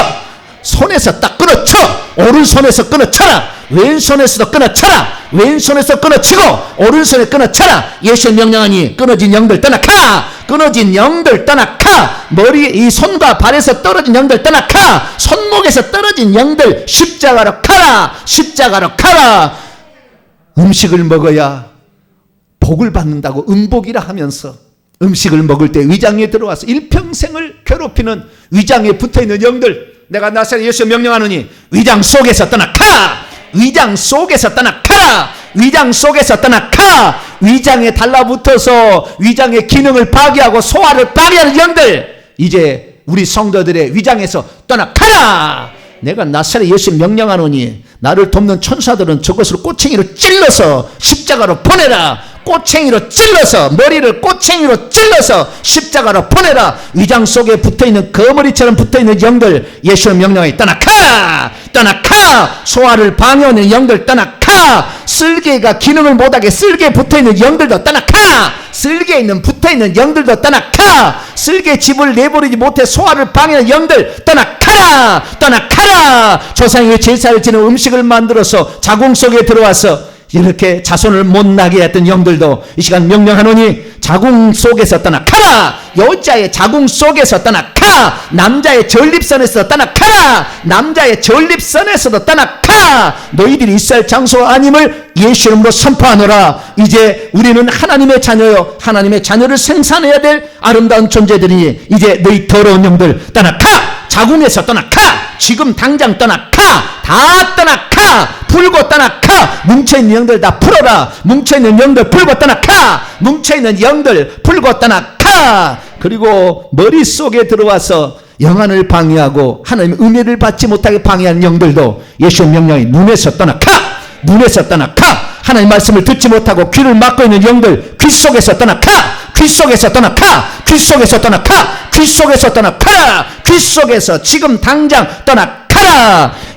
손에서 딱 끊어쳐! 오른손에서 끊어쳐라! 왼손에서도 끊어쳐라! 왼손에서 끊어치고 오른손에 끊어쳐라! 예수 명령하니 끊어진 영들 떠나가! 끊어진 영들 떠나가! 머리에 이 손과 발에서 떨어진 영들 떠나가! 손목에서 떨어진 영들 십자가로 가라! 십자가로 가라! 음식을 먹어야 복을 받는다고 음복이라 하면서 음식을 먹을 때 위장에 들어와서 일평생을 괴롭히는 위장에 붙어있는 영들 내가 나사렛 예수 명령하노니 위장 속에서 떠나가! 위장 속에서 떠나가라! 위장 속에서 떠나가! 위장에 달라붙어서 위장의 기능을 파괴하고 소화를 방해하는 영들 이제 우리 성도들의 위장에서 떠나가라! 내가 나사렛 예수 명령하노니 나를 돕는 천사들은 저것을 꼬챙이로 찔러서 십자가로 보내라! 꼬챙이로 찔러서 머리를 꼬챙이로 찔러서 십자가로 보내라. 위장 속에 붙어있는 거머리처럼 붙어있는 영들 예수의 명령에 떠나가! 떠나가! 소화를 방해하는 영들 떠나가! 쓸개가 기능을 못하게 쓸개에 붙어있는 영들도 떠나가! 쓸개에 있는 붙어있는 영들도 떠나가! 쓸개 집을 내버리지 못해 소화를 방해하는 영들 떠나가라! 떠나가라! 조상의 제사를 지는 음식을 만들어서 자궁 속에 들어와서 이렇게 자손을 못나게 했던 영들도 이 시간 명령하노니 자궁 속에서 떠나가라! 여자의 자궁 속에서 떠나가! 남자의 전립선에서 떠나가라! 남자의 전립선에서도 떠나가! 너희들이 있어야 할 장소 아님을 예수 이름으로 선포하노라. 이제 우리는 하나님의 자녀요 하나님의 자녀를 생산해야 될 아름다운 존재들이니 이제 너희 더러운 영들 떠나가! 자궁에서 떠나가! 지금 당장 떠나가! 다 떠나가! 풀고 떠나가! 뭉쳐있는 영들 다 풀어라! 뭉쳐있는 영들 풀고 떠나가! 뭉쳐있는 영들 풀고 떠나가! 그리고 머릿속에 들어와서 영안을 방해하고 하나님의 은혜를 받지 못하게 방해하는 영들도 예수의 명령이 눈에서 떠나가! 눈에서 떠나가! 하나님의 말씀을 듣지 못하고 귀를 막고 있는 영들 귀 속에서 떠나가! 귀 속에서 떠나가! 귀 속에서 떠나가! 귀 속에서 떠나가! 귀 속에서 지금 당장 떠나가!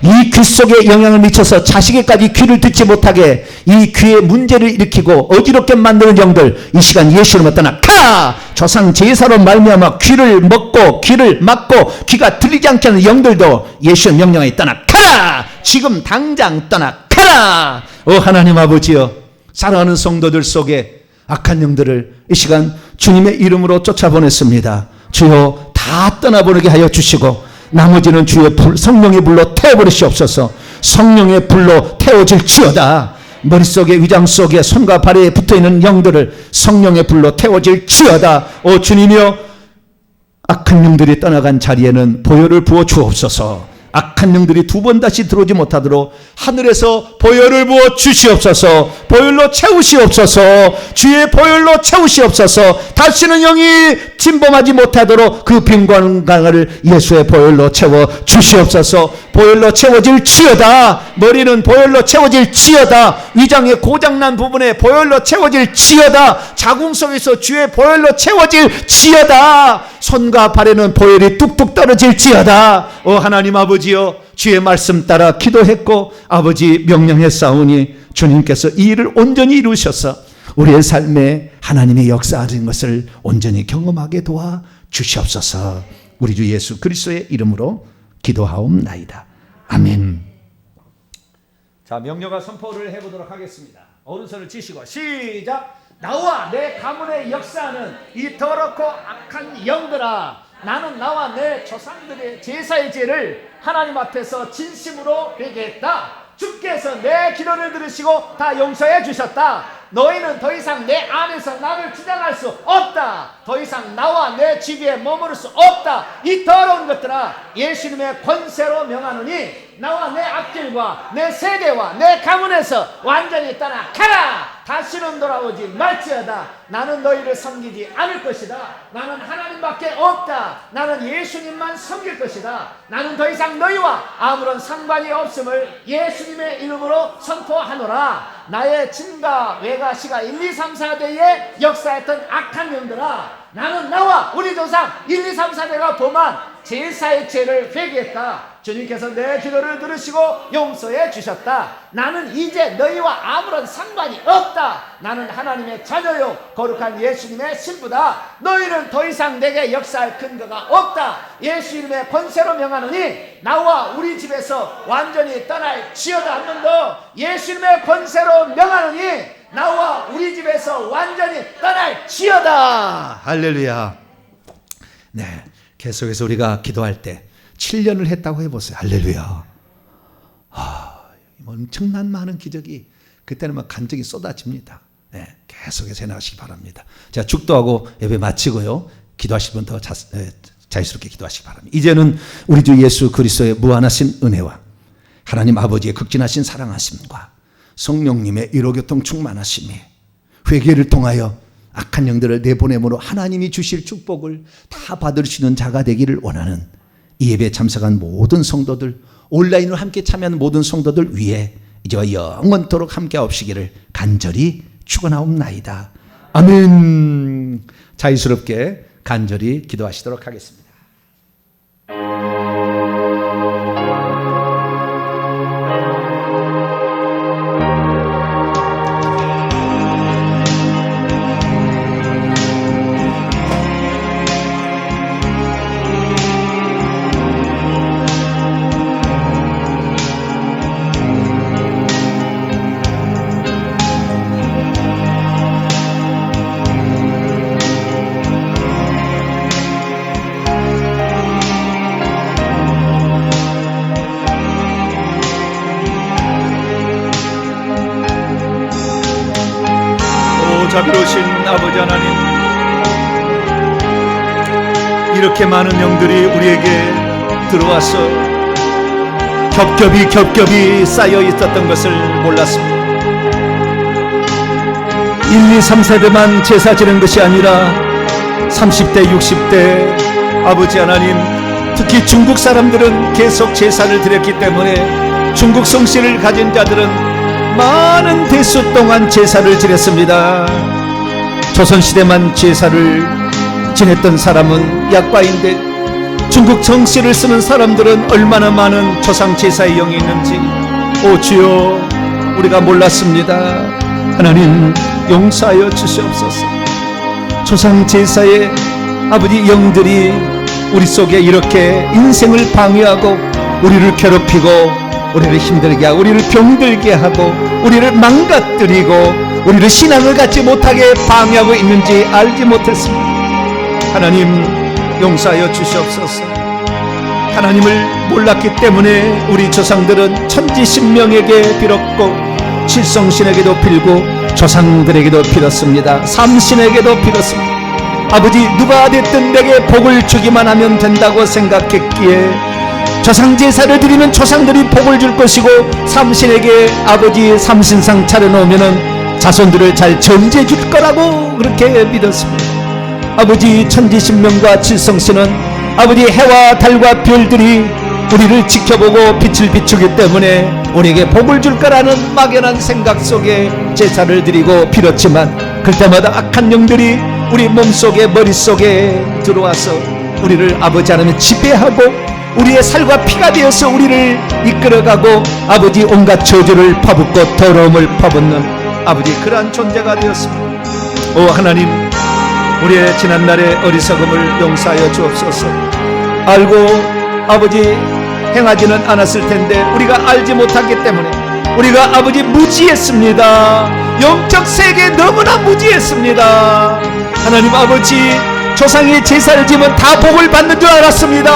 이 귀 속에 영향을 미쳐서 자식에까지 귀를 듣지 못하게 이 귀에 문제를 일으키고 어지럽게 만드는 영들 이 시간 예수 이름으로 떠나가! 조상 제사로 말미암아 귀를 먹고 귀를 막고 귀가 들리지 않게 하는 영들도 예수의 명령에 떠나가라! 지금 당장 떠나가라! 하나님 아버지여 사랑하는 성도들 속에 악한 영들을 이 시간 주님의 이름으로 쫓아보냈습니다. 주여 다 떠나보내게 하여 주시고 나머지는 주의 불, 성령의 불로 태워버리시옵소서. 성령의 불로 태워질지어다. 머릿속에 위장 속에 손과 발에 붙어있는 영들을 성령의 불로 태워질지어다. 주님이여 악한 영들이 떠나간 자리에는 보혈을 부어 주옵소서. 악한 영들이 두 번 다시 들어오지 못하도록 하늘에서 보혈을 부어 주시옵소서. 보혈로 채우시옵소서. 주의 보혈로 채우시옵소서. 다시는 영이 침범하지 못하도록 그 빈 공간을 예수의 보혈로 채워 주시옵소서. 보혈로 채워질지어다. 머리는 보혈로 채워질지어다. 위장의 고장난 부분에 보혈로 채워질지어다. 자궁 속에서 주의 보혈로 채워질지어다. 손과 발에는 보혈이 뚝뚝 떨어질지어다. 하나님 아버지여 주의 말씀 따라 기도했고 아버지 명령했사오니 주님께서 이 일을 온전히 이루셔서 우리의 삶에 하나님의 역사하는 것을 온전히 경험하게 도와 주시옵소서. 우리 주 예수 그리스도의 이름으로 기도하옵나이다. 아멘. 자, 명령과 선포를 해보도록 하겠습니다. 오른손을 치시고 시작. 나와 내 가문의 역사하는 이 더럽고 악한 영들아, 나는 나와 내 조상들의 제사의 죄를 하나님 앞에서 진심으로 회개했다. 주께서 내 기도를 들으시고 다 용서해 주셨다. 너희는 더 이상 내 안에서 나를 주장할 수 없다. 더 이상 나와 내 집 위에 머무를 수 없다. 이 더러운 것들아, 예수님의 권세로 명하노니 나와 내 앞길과 내 세대와 내 가문에서 완전히 떠나가라. 다시는 돌아오지 말지어다. 나는 너희를 섬기지 않을 것이다. 나는 하나님밖에 없다. 나는 예수님만 섬길 것이다. 나는 더 이상 너희와 아무런 상관이 없음을 예수님의 이름으로 선포하노라. 나의 진가 외가시가 1, 2, 3, 4대에 역사했던 악한 영들아, 나는 나와 우리 조상 1, 2, 3, 4대가 범한 제사의 죄를 회개했다. 주님께서 내 기도를 들으시고 용서해 주셨다. 나는 이제 너희와 아무런 상관이 없다. 나는 하나님의 자녀요 거룩한 예수님의 신부다. 너희는 더 이상 내게 역사할 근거가 없다. 예수 이름의 권세로 명하노니 나와 우리 집에서 완전히 떠날지어다. 한 번 더. 예수 이름의 권세로 명하노니 나와 우리 집에서 완전히 떠날지어다. 할렐루야. 네, 계속해서 우리가 기도할 때 7년을 했다고 해보세요. 할렐루야. 엄청난 많은 기적이 그때는 막 간증이 쏟아집니다. 네, 계속해서 해나가시기 바랍니다. 자, 축도하고 예배 마치고요. 기도하실 분 더 자유스럽게 기도하시기 바랍니다. 이제는 우리 주 예수 그리스도의 무한하신 은혜와 하나님 아버지의 극진하신 사랑하심과 성령님의 일호교통 충만하심이 회개를 통하여 악한 영들을 내보내므로 하나님이 주실 축복을 다 받으시는 자가 되기를 원하는 이 예배에 참석한 모든 성도들, 온라인으로 함께 참여하는 모든 성도들 위해 이제와 영원토록 함께 하옵시기를 간절히 축원하옵나이다. 아멘. 자유스럽게 간절히 기도하시도록 하겠습니다. 자비로우신 아버지 하나님, 이렇게 많은 영들이 우리에게 들어와서 겹겹이 쌓여 있었던 것을 몰랐습니다. 1, 2, 3, 4대만 제사 지는 것이 아니라 30대, 60대 아버지 하나님, 특히 중국 사람들은 계속 제사를 드렸기 때문에 중국 성씨를 가진 자들은 많은 대수 동안 제사를 지냈습니다. 조선시대만 제사를 지냈던 사람은 약과인데 중국 정씨를 쓰는 사람들은 얼마나 많은 조상 제사의 영이 있는지 오 주여 우리가 몰랐습니다. 하나님 용서하여 주시옵소서. 조상 제사의 아버지 영들이 우리 속에 이렇게 인생을 방해하고 우리를 괴롭히고 우리를 힘들게 하고 우리를 병들게 하고 우리를 망가뜨리고 우리를 신앙을 갖지 못하게 방해하고 있는지 알지 못했습니다. 하나님 용서하여 주시옵소서. 하나님을 몰랐기 때문에 우리 조상들은 천지신명에게 빌었고 칠성신에게도 빌고 조상들에게도 빌었습니다. 삼신에게도 빌었습니다. 아버지 누가 됐든 내게 복을 주기만 하면 된다고 생각했기에 조상제사를 드리면 조상들이 복을 줄 것이고 삼신에게 아버지 삼신상 차려놓으면 자손들을 잘 전제해 줄 거라고 그렇게 믿었습니다. 아버지 천지신명과 칠성신은 아버지 해와 달과 별들이 우리를 지켜보고 빛을 비추기 때문에 우리에게 복을 줄 거라는 막연한 생각 속에 제사를 드리고 빌었지만 그때마다 악한 영들이 우리 몸속에 머릿속에 들어와서 우리를 아버지 하나님 지배하고 우리의 살과 피가 되어서 우리를 이끌어가고 아버지 온갖 저주를 퍼붓고 더러움을 퍼붓는 아버지 그러한 존재가 되었습니다. 오 하나님 우리의 지난날의 어리석음을 용서하여 주옵소서. 알고 아버지 행하지는 않았을 텐데 우리가 알지 못하기 때문에 우리가 아버지 무지했습니다. 영적 세계에 너무나 무지했습니다. 하나님 아버지 조상의 제사를 지면 다 복을 받는 줄 알았습니다.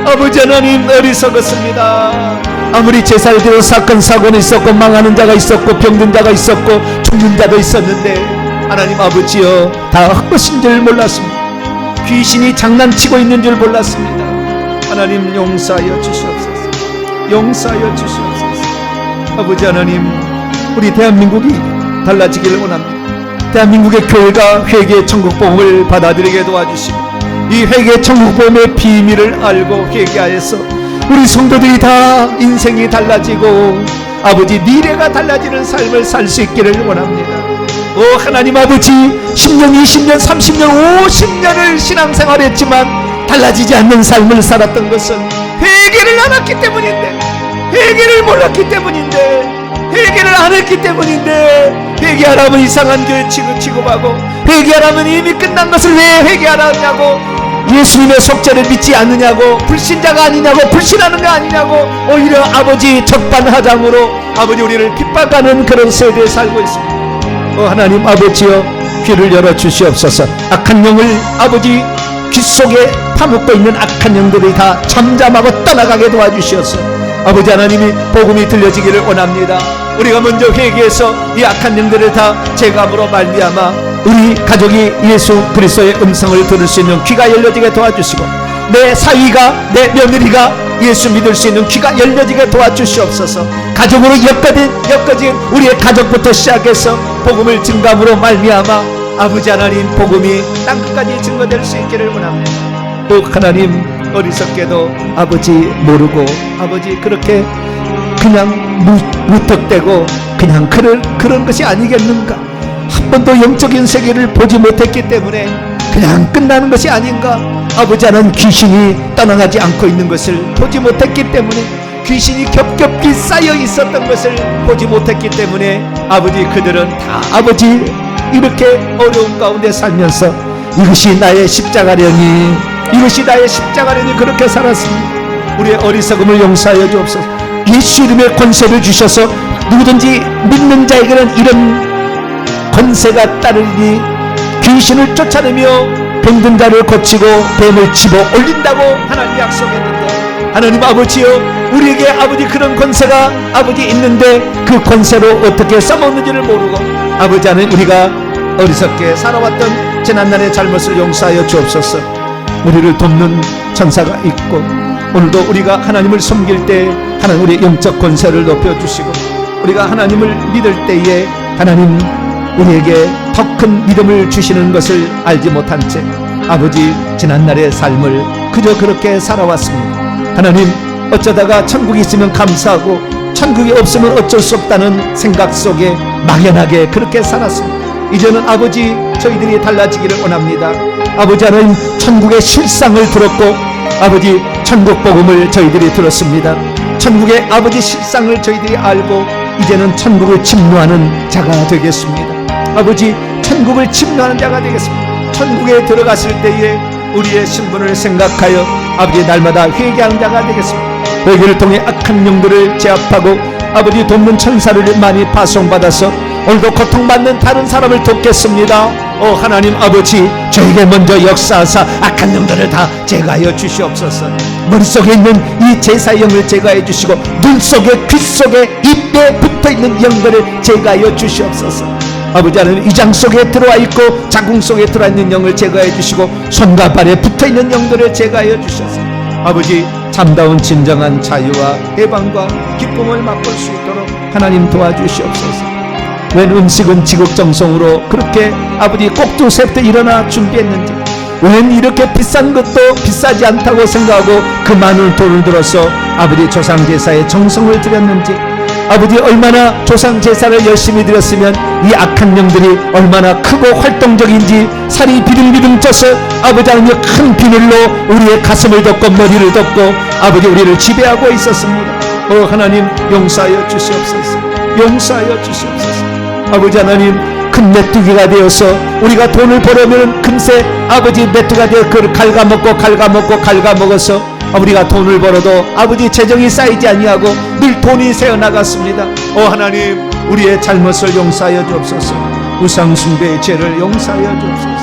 아버지 하나님 어리석었습니다. 아무리 제사를 드려 사건 사고는 있었고 망하는 자가 있었고 병든 자가 있었고 죽는 자도 있었는데 하나님 아버지여 다 헛것인 줄 몰랐습니다. 귀신이 장난치고 있는 줄 몰랐습니다. 하나님 용서하여 주시옵소서. 용서하여 주시옵소서. 아버지 하나님, 우리 대한민국이 달라지기를 원합니다. 대한민국의 교회가 회개의 천국복음을 받아들이게 도와주시고 이 회개의 천국복음의 비밀을 알고 회개하여서 우리 성도들이 다 인생이 달라지고 아버지 미래가 달라지는 삶을 살 수 있기를 원합니다. 오 하나님 아버지, 10년 20년 30년 50년을 신앙생활했지만 달라지지 않는 삶을 살았던 것은 회개를 안 했기 때문인데, 회개를 몰랐기 때문인데, 회개를 안 했기 때문인데, 회개하라면 이상한 교회 취급하고 회개하라면 이미 끝난 것을 왜 회개하라냐고, 예수님의 속죄를 믿지 않느냐고, 불신자가 아니냐고, 불신하는 거 아니냐고, 오히려 아버지 적반하장으로 아버지 우리를 핍박하는 그런 세대에 살고 있습니다. 하나님 아버지여, 귀를 열어 주시옵소서. 악한 영을 아버지 귀 속에 파묻고 있는 악한 영들이 다 잠잠하고 떠나가게 도와주시옵소서. 아버지 하나님이 복음이 들려지기를 원합니다. 우리가 먼저 회개해서 이 악한 영들을 다 제감으로 말미암아 우리 가족이 예수 그리스도의 음성을 들을 수 있는 귀가 열려지게 도와주시고, 내 사위가, 내 며느리가 예수 믿을 수 있는 귀가 열려지게 도와주시옵소서. 가족으로 엮어진 우리의 가족부터 시작해서 복음을 증감으로 말미암아 아버지 하나님 복음이 땅끝까지 증거될 수 있기를 원합니다. 또 하나님, 어리석게도 아버지 모르고 아버지 그렇게 그냥 무턱대고 그냥 그런 것이 아니겠는가, 한 번도 영적인 세계를 보지 못했기 때문에 그냥 끝나는 것이 아닌가, 아버지 하나님 귀신이 떠나가지 않고 있는 것을 보지 못했기 때문에, 귀신이 겹겹이 쌓여 있었던 것을 보지 못했기 때문에 아버지 그들은 다 아버지 이렇게 어려운 가운데 살면서 이것이 나의 십자가려니, 이것이 나의 십자가려니 그렇게 살았습니다. 우리의 어리석음을 용서하여 주옵소서. 예수 이름의 권세를 주셔서 누구든지 믿는 자에게는 이런 권세가 따르니 귀신을 쫓아내며 병든 자를 고치고 뱀을 집어 올린다고 하나님 약속했는데, 하나님 아버지여, 우리에게 아버지 그런 권세가 아버지 있는데 그 권세로 어떻게 써먹는지를 모르고 아버지 하나님 우리가 어리석게 살아왔던 지난날의 잘못을 용서하여 주옵소서. 우리를 돕는 천사가 있고 오늘도 우리가 하나님을 섬길 때 하나님 우리의 영적 권세를 높여주시고, 우리가 하나님을 믿을 때에 하나님 우리에게 더 큰 믿음을 주시는 것을 알지 못한 채 아버지 지난날의 삶을 그저 그렇게 살아왔습니다. 하나님, 어쩌다가 천국이 있으면 감사하고 천국이 없으면 어쩔 수 없다는 생각 속에 막연하게 그렇게 살았습니다. 이제는 아버지 저희들이 달라지기를 원합니다. 아버지 하나님, 천국의 실상을 들었고 아버지 천국 복음을 저희들이 들었습니다. 천국의 아버지 실상을 저희들이 알고 이제는 천국을 침노하는 자가 되겠습니다. 아버지 천국을 침노하는 자가 되겠습니다. 천국에 들어갔을 때에 우리의 신분을 생각하여 아버지 날마다 회개하는 자가 되겠습니다. 회개를 통해 악한 영들을 제압하고 아버지 돕는 천사를 많이 파송받아서 오늘도 고통받는 다른 사람을 돕겠습니다. 하나님 아버지, 저에게 먼저 역사하사 악한 영들을 다 제거하여 주시옵소서. 머릿속에 있는 이 제사의 영을 제거해 주시고 눈 속에, 귀 속에, 입에 붙어있는 영들을 제거하여 주시옵소서. 아버지 하나님, 위장 속에 들어와 있고 자궁 속에 들어와 있는 영을 제거해 주시고 손과 발에 붙어있는 영들을 제거하여 주셔서 아버지 참다운 진정한 자유와 해방과 기쁨을 맛볼 수 있도록 하나님 도와주시옵소서. 웬 음식은 지극정성으로 그렇게 아버지 꼭두새부터 일어나 준비했는지, 웬 이렇게 비싼 것도 비싸지 않다고 생각하고 그 많은 돈을 들어서 아버지 조상제사에 정성을 들였는지, 아버지 얼마나 조상제사를 열심히 드렸으면 이 악한 영들이 얼마나 크고 활동적인지 살이 비등비등 쪄서 아버지 하나님 큰 비늘로 우리의 가슴을 덮고 머리를 덮고 아버지 우리를 지배하고 있었습니다. 하나님 용서하여 주시옵소서. 용서하여 주시옵소서. 아버지 하나님, 큰 메뚜기가 되어서 우리가 돈을 벌으면 금세 아버지 메뚜기가 되어 그걸 갉아먹어서 우리가 돈을 벌어도 아버지 재정이 쌓이지 아니하고 늘 돈이 새어나갔습니다. 하나님, 우리의 잘못을 용서하여 주옵소서. 우상숭배의 죄를 용서하여 주옵소서.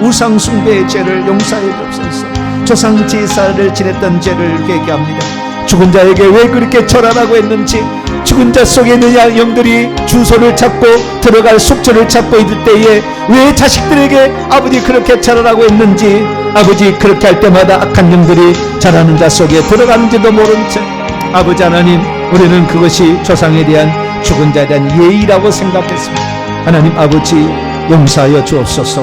우상숭배의 죄를 용서하여 주옵소서. 조상제사를 지냈던 죄를 회개합니다. 죽은 자에게 왜 그렇게 절하라고 했는지, 죽은 자 속에 있는 영들이 주소를 찾고 들어갈 숙소를 찾고 있을 때에 왜 자식들에게 아버지 그렇게 절하라고 했는지, 아버지 그렇게 할 때마다 악한 영들이 잘하는 자 속에 들어가는지도 모른 채 아버지 하나님, 우리는 그것이 조상에 대한 죽은 자에 대한 예의라고 생각했습니다. 하나님 아버지, 용서하여 주옵소서.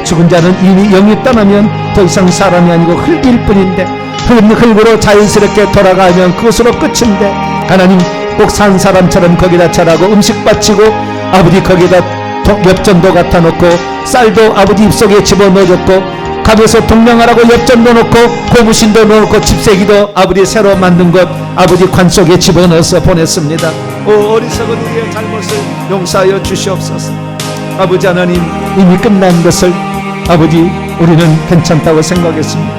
죽은 자는 이미 영이 떠나면 더 이상 사람이 아니고 흙일 뿐인데, 흙으로 자연스럽게 돌아가면 그것으로 끝인데, 하나님 꼭 산 사람처럼 거기다 절하고 음식 바치고 아버지 거기다 엽전도 갖다 놓고 쌀도 아버지 입속에 집어넣어줬고 갑에서 동냥하라고 엽전도 놓고 고무신도 넣고 집세기도 아버지 새로 만든 것 아버지 관 속에 집어넣어서 보냈습니다. 오 어리석은 우리의 잘못을 용서하여 주시옵소서. 아버지 하나님, 이미 끝난 것을 아버지 우리는 괜찮다고 생각했습니다.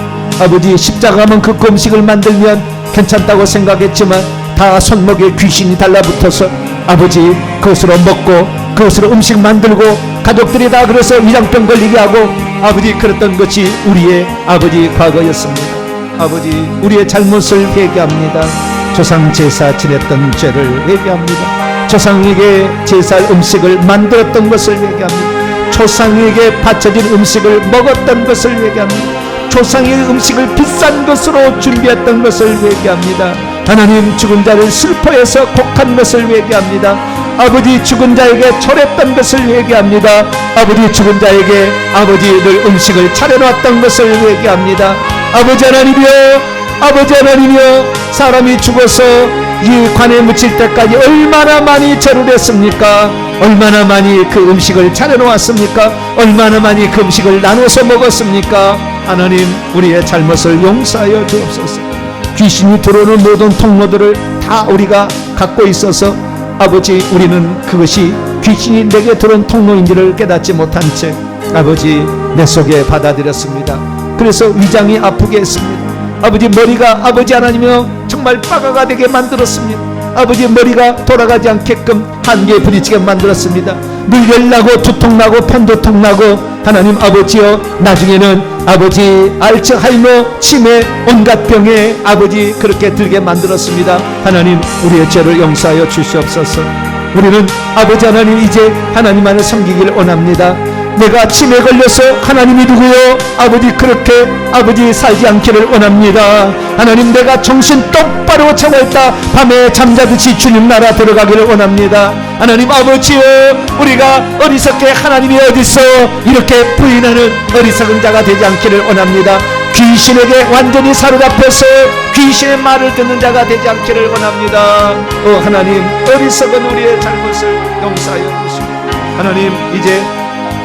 아버지 십자가만 그 음식을 만들면 괜찮다고 생각했지만 다 손목에 귀신이 달라붙어서 아버지 그것으로 먹고 그것으로 음식 만들고 가족들이 다 그래서 위장병 걸리게 하고 아버지 그랬던 것이 우리의 아버지 과거였습니다. 아버지 우리의 잘못을 회개합니다. 조상 제사 지냈던 죄를 회개합니다. 조상에게 제사 음식을 만들었던 것을 회개합니다. 조상에게 바쳐진 음식을 먹었던 것을 회개합니다. 조상의 음식을 비싼 것으로 준비했던 것을 회개합니다. 하나님 죽은 자를 슬퍼해서 곡한 것을 회개합니다. 아버지 죽은 자에게 절했던 것을 회개합니다. 아버지 죽은 자에게 아버지들 음식을 차려놨던 것을 회개합니다. 아버지 하나님이여, 아버지 하나님이여, 사람이 죽어서 이 관에 묻힐 때까지 얼마나 많이 절을 했습니까? 얼마나 많이 그 음식을 차려놓았습니까? 얼마나 많이 그 음식을 나눠서 먹었습니까? 하나님 우리의 잘못을 용서하여 주옵소서. 귀신이 들어오는 모든 통로들을 다 우리가 갖고 있어서 아버지 우리는 그것이 귀신이 내게 들어온 통로인지를 깨닫지 못한 채 아버지 내 속에 받아들였습니다. 그래서 위장이 아프게 했습니다. 아버지 머리가 아버지 하나님이여 정말 빠가가 되게 만들었습니다. 아버지 머리가 돌아가지 않게끔 한계에 부딪히게 만들었습니다. 물열나고 두통나고 편두통나고 하나님 아버지여 나중에는 아버지 알츠하이머 치매 온갖 병에 아버지 그렇게 들게 만들었습니다. 하나님 우리의 죄를 용서하여 주시옵소서. 우리는 아버지 하나님 이제 하나님 안에 섬기기를 원합니다. 내가 치매 걸려서 하나님이 누구요? 아버지 그렇게 아버지 살지 않기를 원합니다. 하나님 내가 정신 똑바로 차고 있다 밤에 잠자듯이 주님 나라 들어가기를 원합니다. 하나님 아버지요, 우리가 어리석게 하나님이 어디서 이렇게 부인하는 어리석은 자가 되지 않기를 원합니다. 귀신에게 완전히 사로잡혀서 귀신의 말을 듣는 자가 되지 않기를 원합니다. 하나님 어리석은 우리의 잘못을 용서하여 주시고 하나님 이제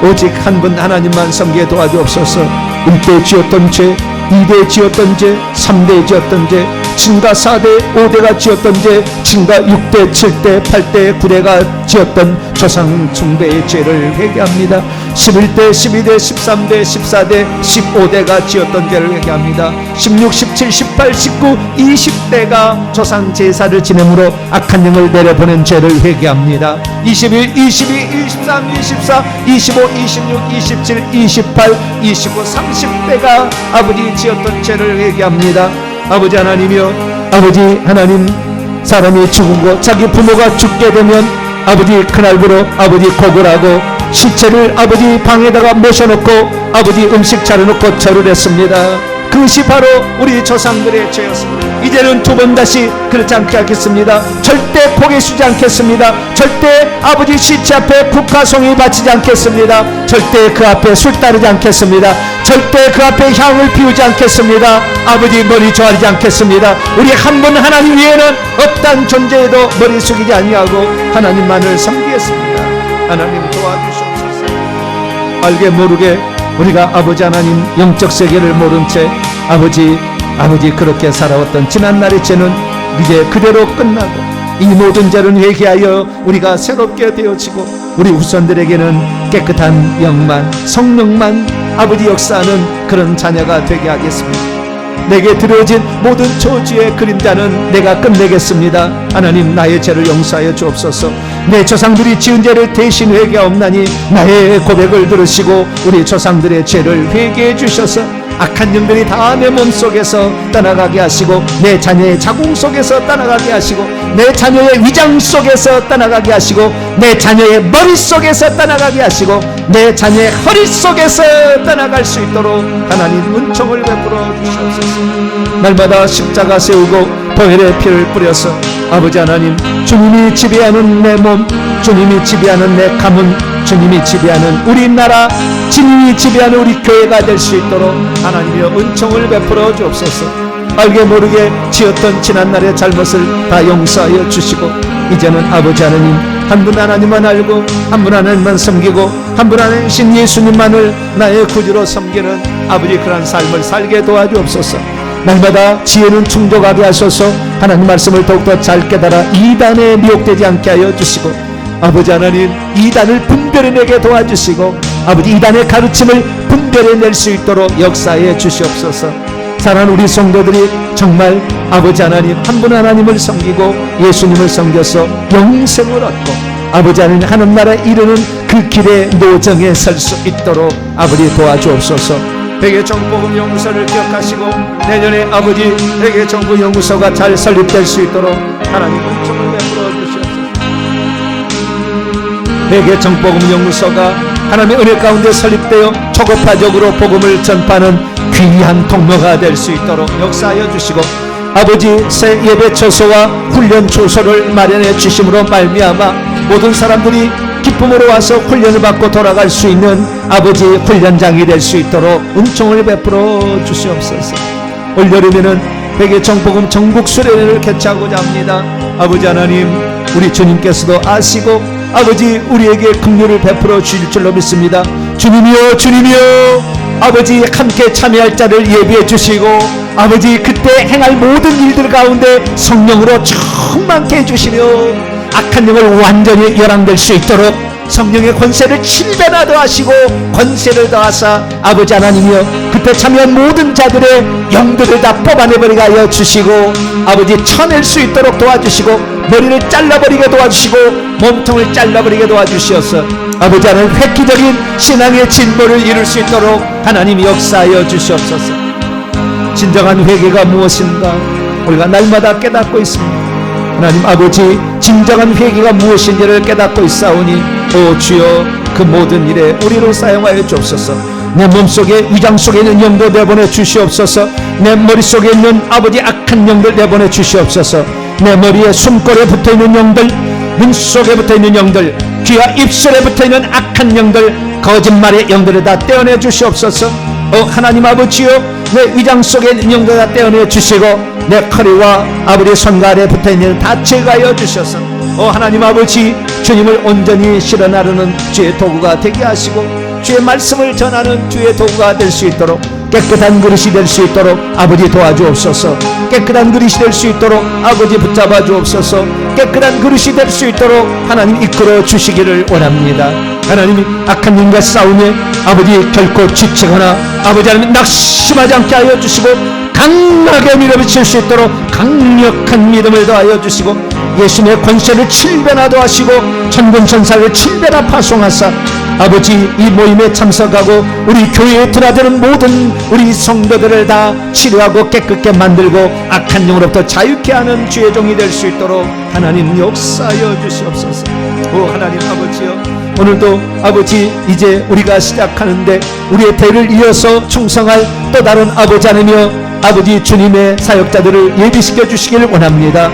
오직 한 분 하나님만 섬기게 도와주옵소서. 1대 지었던 죄, 2대 지었던 죄, 3대 지었던 죄, 친가 4대 5대가 지었던 죄, 친가 6대 7대 8대 9대가 지었던 조상 숭배의 죄를 회개합니다. 11대 12대 13대 14대 15대가 지었던 죄를 회개합니다. 16, 17, 18, 19, 20대가 조상 제사를 지내므로 악한 영을 내려보낸 죄를 회개합니다. 21, 22, 23, 24, 25, 26, 27, 28, 29, 30대가 아버지 지었던 죄를 회개합니다. 아버지 하나님이여, 아버지 하나님 사람이 죽고 자기 부모가 죽게 되면 아버지 그날부로 아버지 고글하고 시체를 아버지 방에다가 모셔놓고 아버지 음식 차려놓고 절을 했습니다. 그것이 바로 우리 조상들의 죄였습니다. 이제는 두 번 다시 그렇지 않게 하겠습니다. 절대 고개 숙이지 않겠습니다. 절대 아버지 시체 앞에 국화송이 바치지 않겠습니다. 절대 그 앞에 술 따르지 않겠습니다. 절대 그 앞에 향을 피우지 않겠습니다. 아버지 머리 조아리지 않겠습니다. 우리 한 분 하나님 위에는 어떤 존재에도 머리 숙이지 아니하고 하나님만을 섬기겠습니다. 하나님 도와주시옵소서. 알게 모르게 우리가 아버지 하나님 영적 세계를 모른 채 아버지 그렇게 살아왔던 지난날의 죄는 이제 그대로 끝나고 이 모든 죄는 회개하여 우리가 새롭게 되어지고 우리 후손들에게는 깨끗한 영만 성령만 아버지 역사하는 그런 자녀가 되게 하겠습니다. 내게 들어진 모든 저주의 그림자는 내가 끝내겠습니다. 하나님 나의 죄를 용서하여 주옵소서. 내 조상들이 지은 죄를 대신 회개하옵나니 나의 고백을 들으시고 우리 조상들의 죄를 회개해 주셔서 악한 영들이 다 내 몸속에서 떠나가게 하시고 내 자녀의 자궁 속에서 떠나가게 하시고 내 자녀의 위장 속에서 떠나가게 하시고 내 자녀의 머릿속에서 떠나가게 하시고 내 자녀의 허리 속에서 떠나갈 수 있도록 하나님 은총을 베풀어 주시옵소서. 날마다 십자가 세우고 보혈의 피를 뿌려서 아버지 하나님, 주님이 지배하는 내 몸, 주님이 지배하는 내 가문, 주님이 지배하는 우리나라, 주님이 지배하는 우리 교회가 될 수 있도록 하나님이여 은총을 베풀어 주옵소서. 알게 모르게 지었던 지난날의 잘못을 다 용서하여 주시고 이제는 아버지 하나님, 한 분 하나님만 알고 한 분 하나님만 섬기고 한 분 하나님 신 예수님만을 나의 구주로 섬기는 아버지 그런 삶을 살게 도와주옵소서. 날마다 지혜는 충족하게 하소서. 하나님 말씀을 더욱더 잘 깨달아 이단에 미혹되지 않게 하여 주시고 아버지 하나님, 이단을 분별해내게 도와주시고 아버지 이단의 가르침을 분별해낼 수 있도록 역사해 주시옵소서. 사랑하는 우리 성도들이 정말 아버지 하나님 한 분 하나님을 섬기고 예수님을 섬겨서 영생을 얻고 아버지 하나님 하나님 나라에 이르는 그 길의 노정에 설 수 있도록 아버지 도와주옵소서. 회개 정복음 연구소를 기억하시고 내년에 아버지 회개 정복 연구소가 잘 설립될 수 있도록 하나님 은총을 베풀어 주시옵소서. 회개 정복음 연구소가 하나님의 은혜 가운데 설립되어 초급파적으로 복음을 전파하는 귀한 통로가 될 수 있도록 역사하여 주시고 아버지 새 예배 처소와 훈련 초소를 마련해 주심으로 말미암아 모든 사람들이 기쁨으로 와서 훈련을 받고 돌아갈 수 있는 아버지 훈련장이 될 수 있도록 은총을 베풀어 주시옵소서. 올 여름에는 회개 정복음 전국 수련회를 개최하고자 합니다. 아버지 하나님, 우리 주님께서도 아시고 아버지 우리에게 긍휼을 베풀어 주실 줄로 믿습니다. 주님이여, 주님이여, 아버지 함께 참여할 자를 예비해 주시고 아버지 그때 행할 모든 일들 가운데 성령으로 충만케 해주시며 악한 영을 완전히 열왕될 수 있도록 성령의 권세를 7배나 더하시고 권세를 더하사 아버지 하나님이여 그때 참여한 모든 자들의 영들을 다 뽑아내버리게 하여 주시고 아버지 쳐낼 수 있도록 도와주시고 머리를 잘라버리게 도와주시고 몸통을 잘라버리게 도와주시어서 아버지 하나님 획기적인 신앙의 진보를 이룰 수 있도록 하나님 역사하여 주시옵소서. 진정한 회개가 무엇인가 우리가 날마다 깨닫고 있습니다. 하나님 아버지, 진정한 회개가 무엇인지를 깨닫고 있사오니 오 주여 그 모든 일에 우리를 사용하여 주옵소서. 내 몸속에 위장 속에 있는 영도 내보내 주시옵소서. 내 머릿속에 있는 아버지 악한 영들 내보내 주시옵소서. 내 머리에 숨골에 붙어있는 영들, 눈 속에 붙어있는 영들, 귀와 입술에 붙어있는 악한 영들, 거짓말의 영들을 다 떼어내 주시옵소서. 하나님 아버지여, 내 위장 속에 있는 영들 다 떼어내 주시고 내 허리와 아버지 손과 아래에 붙어있는 다 제거하여 주셔서 하나님 아버지, 주님을 온전히 실현하려는 주의 도구가 되게 하시고 주의 말씀을 전하는 주의 도구가 될 수 있도록 깨끗한 그릇이 될 수 있도록 아버지 도와주옵소서. 깨끗한 그릇이 될 수 있도록 아버지 붙잡아 주옵소서. 깨끗한 그릇이 될 수 있도록 하나님 이끌어 주시기를 원합니다. 하나님이 악한 영과 싸우며 아버지 결코 지치거나 아버지 하나님 낙심하지 않게 하여 주시고 강하게 밀어붙일 수 있도록 강력한 믿음을 더하여 주시고 예수님의 권세를 7배나 더하시고 천군천사를 7배나 파송하사 아버지 이 모임에 참석하고 우리 교회에 드나드는 모든 우리 성도들을 다 치료하고 깨끗게 만들고 악한 영으로부터 자유케 하는 주의 종이 될 수 있도록 하나님 역사하여 주시옵소서. 하나님 아버지여, 오늘도 아버지 이제 우리가 시작하는데 우리의 대를 이어서 충성할 또 다른 아버지 하나님이여 아버지 주님의 사역자들을 예비시켜 주시기를 원합니다.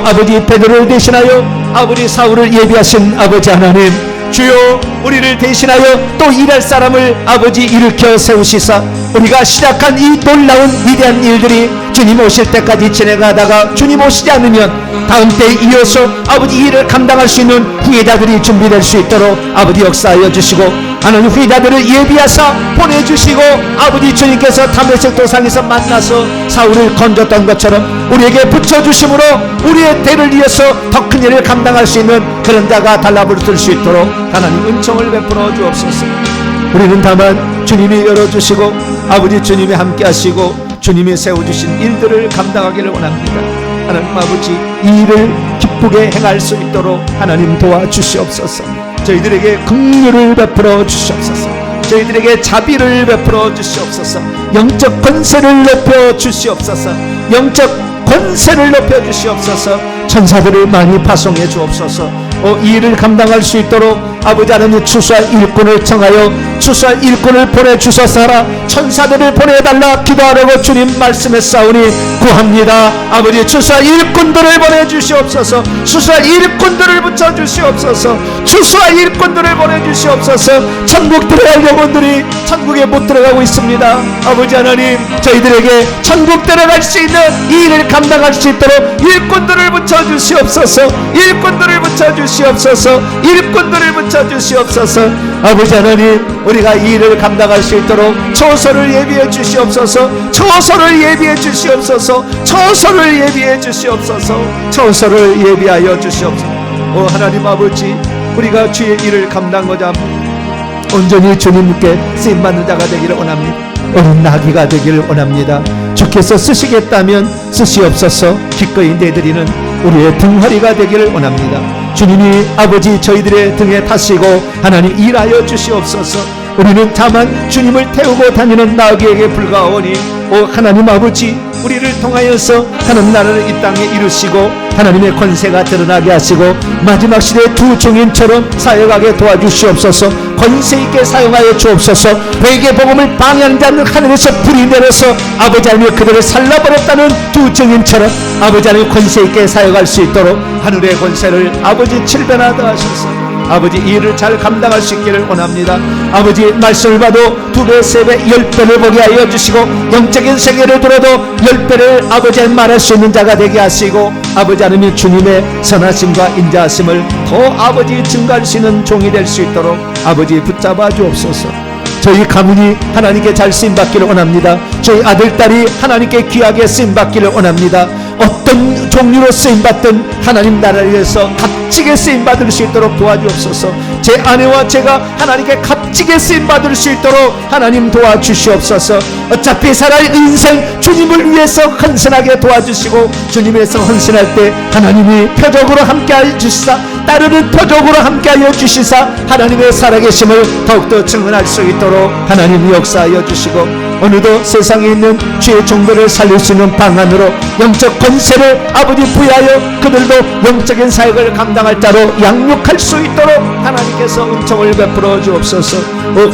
아버지 베드로를 대신하여 아버지 사울을 예비하신 아버지 하나님, 주여 우리를 대신하여 또 일할 사람을 아버지 일으켜 세우시사 우리가 시작한 이 놀라운 위대한 일들이 주님 오실 때까지 진행하다가 주님 오시지 않으면 다음 때에 이어서 아버지 일을 감당할 수 있는 후계자들이 준비될 수 있도록 아버지 역사하여 주시고 하나님 후계자들을 예비하사 보내주시고 아버지 주님께서 다메섹 도상에서 만나서 사울을 건졌던 것처럼 우리에게 붙여주심으로 우리의 대를 이어서 더 큰 일을 감당할 수 있는 그런 자가 달라붙을 수 있도록 하나님 은총을 베풀어 주옵소서. 우리는 다만 주님이 열어주시고 아버지 주님이 함께 하시고 주님이 세워주신 일들을 감당하기를 원합니다. 하나님 아버지, 이 일을 기쁘게 행할 수 있도록 하나님 도와주시옵소서. 저희들에게 긍휼을 베풀어 주시옵소서. 저희들에게 자비를 베풀어 주시옵소서. 영적 권세를 높여 주시옵소서. 영적 권세를 높여 주시옵소서. 천사들을 많이 파송해 주옵소서. 이 일을 감당할 수 있도록 아버지 하나님 추수할 일꾼을 청하여 추수할 일꾼을 보내주소서라. 천사들을 보내달라 기도하라고 주님 말씀했사오니 구합니다. 아버지 추수할 일꾼들을 보내주시옵소서. 추수할 일꾼들을 붙여주시옵소서. 추수할 일꾼들을 보내주시옵소서. 천국 들어갈 영혼들이 천국에 못 들어가고 있습니다. 아버지 하나님 저희들에게 천국 들어갈 수 있는 이 일을 감당할 수 있도록 일꾼들을 붙여주시옵소서. 일꾼들을 붙여주시옵소서. 일꾼들을 붙여주시옵소서. 아버지 하나님 우리가 이 일을 감당할 수 있도록 처소를 예비해 주시옵소서. 처소를 예비해 주시옵소서. 처소를 예비해 주시옵소서. 처소를 예비하여 주시옵소서. 하나님 아버지 우리가 주의 일을 감당하고자 온전히 주님께 쓰임받는 자가 되기를 원합니다. 어린 나귀가 되기를 원합니다. 주께서 쓰시겠다면 쓰시옵소서. 기꺼이 내드리는 우리의 등허리가 되기를 원합니다. 주님이 아버지 저희들의 등에 타시고 하나님 일하여 주시옵소서. 우리는 다만 주님을 태우고 다니는 나귀에게 불과하오니 하나님 아버지 우리를 통하여서 하나님 나라를 이 땅에 이루시고 하나님의 권세가 드러나게 하시고 마지막 시대의 두 증인처럼 사역하게 도와주시옵소서. 권세 있게 사용하여 주옵소서. 회개 복음을 방해하는 자는 하늘에서 불이 내려서 아버지 하나님 그들을 살라버렸다는 두 증인처럼 아버지 하나님 권세 있게 사역할 수 있도록 하늘의 권세를 아버지 칠변하다 하셔서 아버지 이 일을 잘 감당할 수 있기를 원합니다. 아버지 말씀을 봐도 2배, 3배, 10배를 보게 하여 주시고 영적인 세계를 들어도 10배를 아버지 말할 수 있는 자가 되게 하시고 아버지 하나님 주님의 선하심과 인자하심을 더 아버지 증가할 수 있는 종이 될 수 있도록 아버지 붙잡아 주옵소서. 저희 가문이 하나님께 잘 쓰임받기를 원합니다. 저희 아들, 딸이 하나님께 귀하게 쓰임받기를 원합니다. 어떤 종류로 쓰임받든 하나님 나라를 위해서 값지게 쓰임받을 수 있도록 도와주옵소서. 제 아내와 제가 하나님께 값지게 쓰임받을 수 있도록 하나님 도와주시옵소서. 어차피 살아갈 인생 주님을 위해서 헌신하게 도와주시고 주님 위해서 헌신할 때 하나님이 표적으로 함께하여 주시사 따르는 표적으로 함께하여 주시사 하나님의 살아계심을 더욱더 증언할 수 있도록 하나님 역사하여 주시고 어느덧 세상에 있는 주의 종들을 살릴 수 있는 방안으로 영적 권세를 아버지 부여하여 그들도 영적인 사역을 감당할 자로 양육할 수 있도록 하나님께서 은총을 베풀어 주옵소서.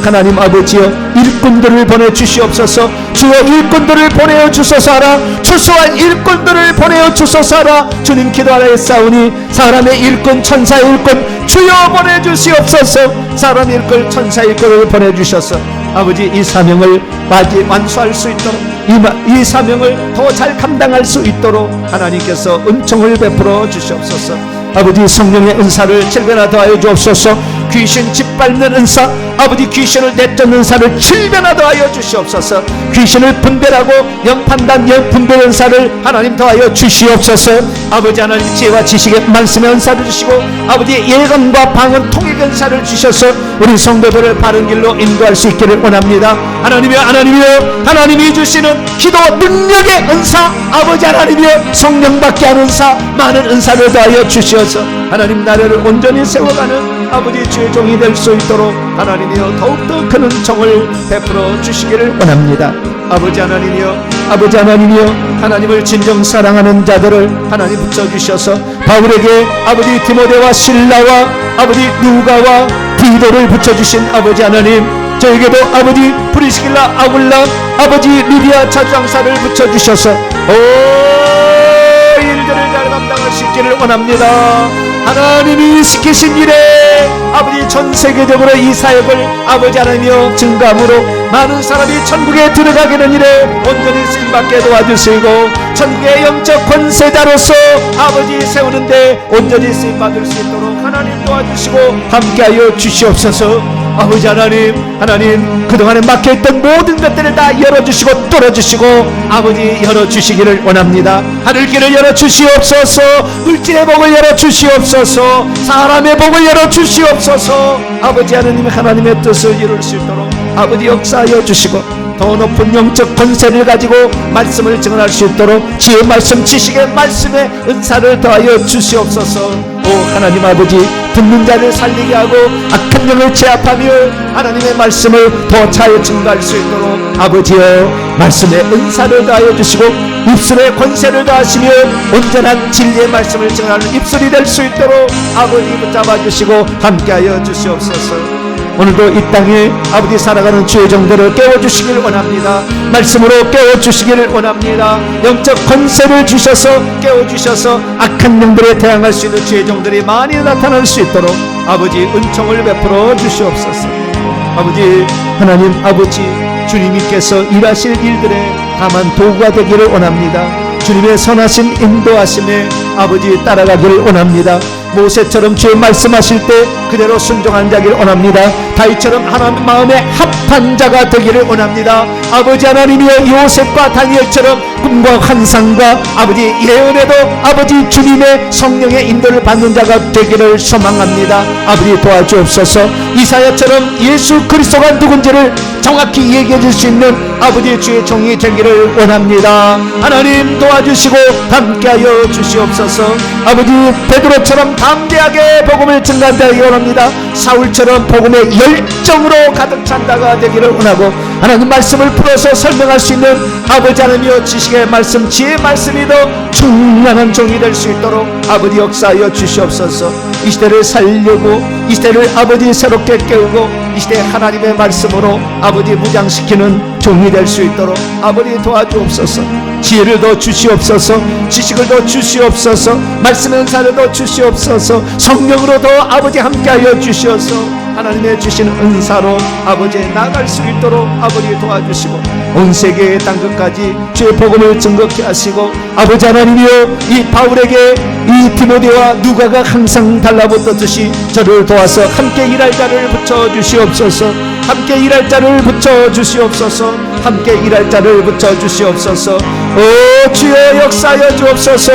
하나님 아버지여 일꾼들을 보내주시옵소서. 주여 일꾼들을 보내어 주소서 하라. 추수한 일꾼들을 보내어 주소서 하라. 주님 기도하였사오니 사람의 일꾼 천사의 일꾼 주여 보내주시옵소서. 사람의 일꾼 천사의 일꾼을 보내주셔서 아버지 이 사명을 완수할 수 있도록 이 사명을 더 잘 감당할 수 있도록 하나님께서 은총을 베풀어 주시옵소서. 아버지 성령의 은사를 7배나 더하여 주옵소서. 귀신 짓밟는 은사 아버지 귀신을 내쫓는 은사를 7배나 더하여 주시옵소서. 귀신을 분별하고 영판단 영분별 은사를 하나님 더하여 주시옵소서. 아버지 하나님 지혜와 지식의 말씀의 은사를 주시고 아버지 예언과 방언 통역 은사를 주셔서 우리 성도들을 바른 길로 인도할 수 있기를 원합니다. 하나님이 주시는 기도 능력의 은사 아버지 하나님이여 성령 받게 하는 은사 많은 은사를 더하여 주시어서 하나님 나라를 온전히 세워가는 아버지 주의 종이 될 수 있도록 하나님이여 더욱더 큰 은총을 베풀어 주시기를 원합니다. 아버지 하나님이여 하나님을 진정 사랑하는 자들을 하나님 붙여주셔서 바울에게 아버지 디모데와 실라와 아버지 누가와 디도를 붙여주신 아버지 하나님 저에게도 아버지 프리스길라 아굴라 아버지 리디아 차장사를 붙여주셔서 일들을 잘 감당할 수 있기를 원합니다. 하나님이 시키신 일에 아버지 전 세계적으로 이 사역을 아버지 하나님이여 증감으로 많은 사람이 천국에 들어가게 된 일에 온전히 쓰임받게 도와주시고 천국의 영적 권세자로서 아버지 세우는데 온전히 쓰임받을 수 있도록 하나님 도와주시고 함께하여 주시옵소서. 아버지 하나님 그동안에 막혀있던 모든 것들을 다 열어주시고 뚫어주시고 아버지 열어주시기를 원합니다. 하늘길을 열어주시옵소서. 물질의 복을 열어주시옵소서. 사람의 복을 열어주시옵소서. 아버지 하나님의 뜻을 이룰 수 있도록 아버지 역사하여 주시고 더 높은 영적 권세를 가지고 말씀을 증언할 수 있도록 지혜의 말씀, 지식의 말씀에 은사를 더하여 주시옵소서. 오 하나님 아버지, 듣는 자를 살리게 하고 악한 영을 제압하며 하나님의 말씀을 더 잘 증거할 수 있도록 아버지여 말씀에 은사를 더하여 주시고 입술에 권세를 더하시며 온전한 진리의 말씀을 증언하는 입술이 될 수 있도록 아버지 붙잡아 주시고 함께하여 주시옵소서. 오늘도 이 땅에 아버지 살아가는 주의 종들을 깨워주시길 원합니다. 말씀으로 깨워주시기를 원합니다. 영적 권세를 주셔서 깨워주셔서 악한 영들에 대항할 수 있는 주의 종들이 많이 나타날 수 있도록 아버지 은총을 베풀어 주시옵소서. 아버지 하나님 아버지, 주님께서 일하실 일들에 다만 도구가 되기를 원합니다. 주님의 선하신 인도하심에 아버지 따라가기를 원합니다. 모세처럼 주의 말씀하실 때 그대로 순종한 자기를 원합니다. 다윗처럼 하나님 마음에 합한 자가 되기를 원합니다. 아버지 하나님이여 요셉과 다니엘처럼 꿈과 환상과 아버지 예언에도 아버지 주님의 성령의 인도를 받는 자가 되기를 소망합니다. 아버지 도와주옵소서. 이사야처럼 예수 그리스도가 누군지를 정확히 얘기해 줄 수 있는 아버지 주의 종이 되기를 원합니다. 하나님 도와주시고 함께하여 주시옵소서. 아버지 베드로처럼 담대하게 복음을 증거하기 원합니다. 사울처럼 복음의 열정으로 가득 찬다가 되기를 원하고 하나님 말씀을 풀어서 설명할 수 있는 아버지 하나님이여 지식의 말씀, 지혜의 말씀이 더 충만한 종이 될 수 있도록 아버지 역사하여 주시옵소서. 이 시대를 살려고 이 시대를 아버지 새롭게 깨우고 이 시대 하나님의 말씀으로 아버지 무장시키는 종이 될 수 있도록 아버지 도와주옵소서. 지혜를 더 주시옵소서. 지식을 더 주시옵소서. 말씀의 은사를 더 주시옵소서. 성령으로 더 아버지 함께하여 주시옵소서. 하나님의 주신 은사로 아버지에 나갈 수 있도록 아버지 도와주시고 온 세계의 땅끝까지 주의 복음을 증거케 하시고 아버지 하나님이여 이 바울에게 이 디모데와 누가가 항상 달라붙었듯이 저를 도와서 함께 일할 자를 붙여주시옵소서. 함께 일할 자를 붙여주시옵소서. 함께 일할 자를 붙여주시옵소서. 오 주여 역사하여 주옵소서.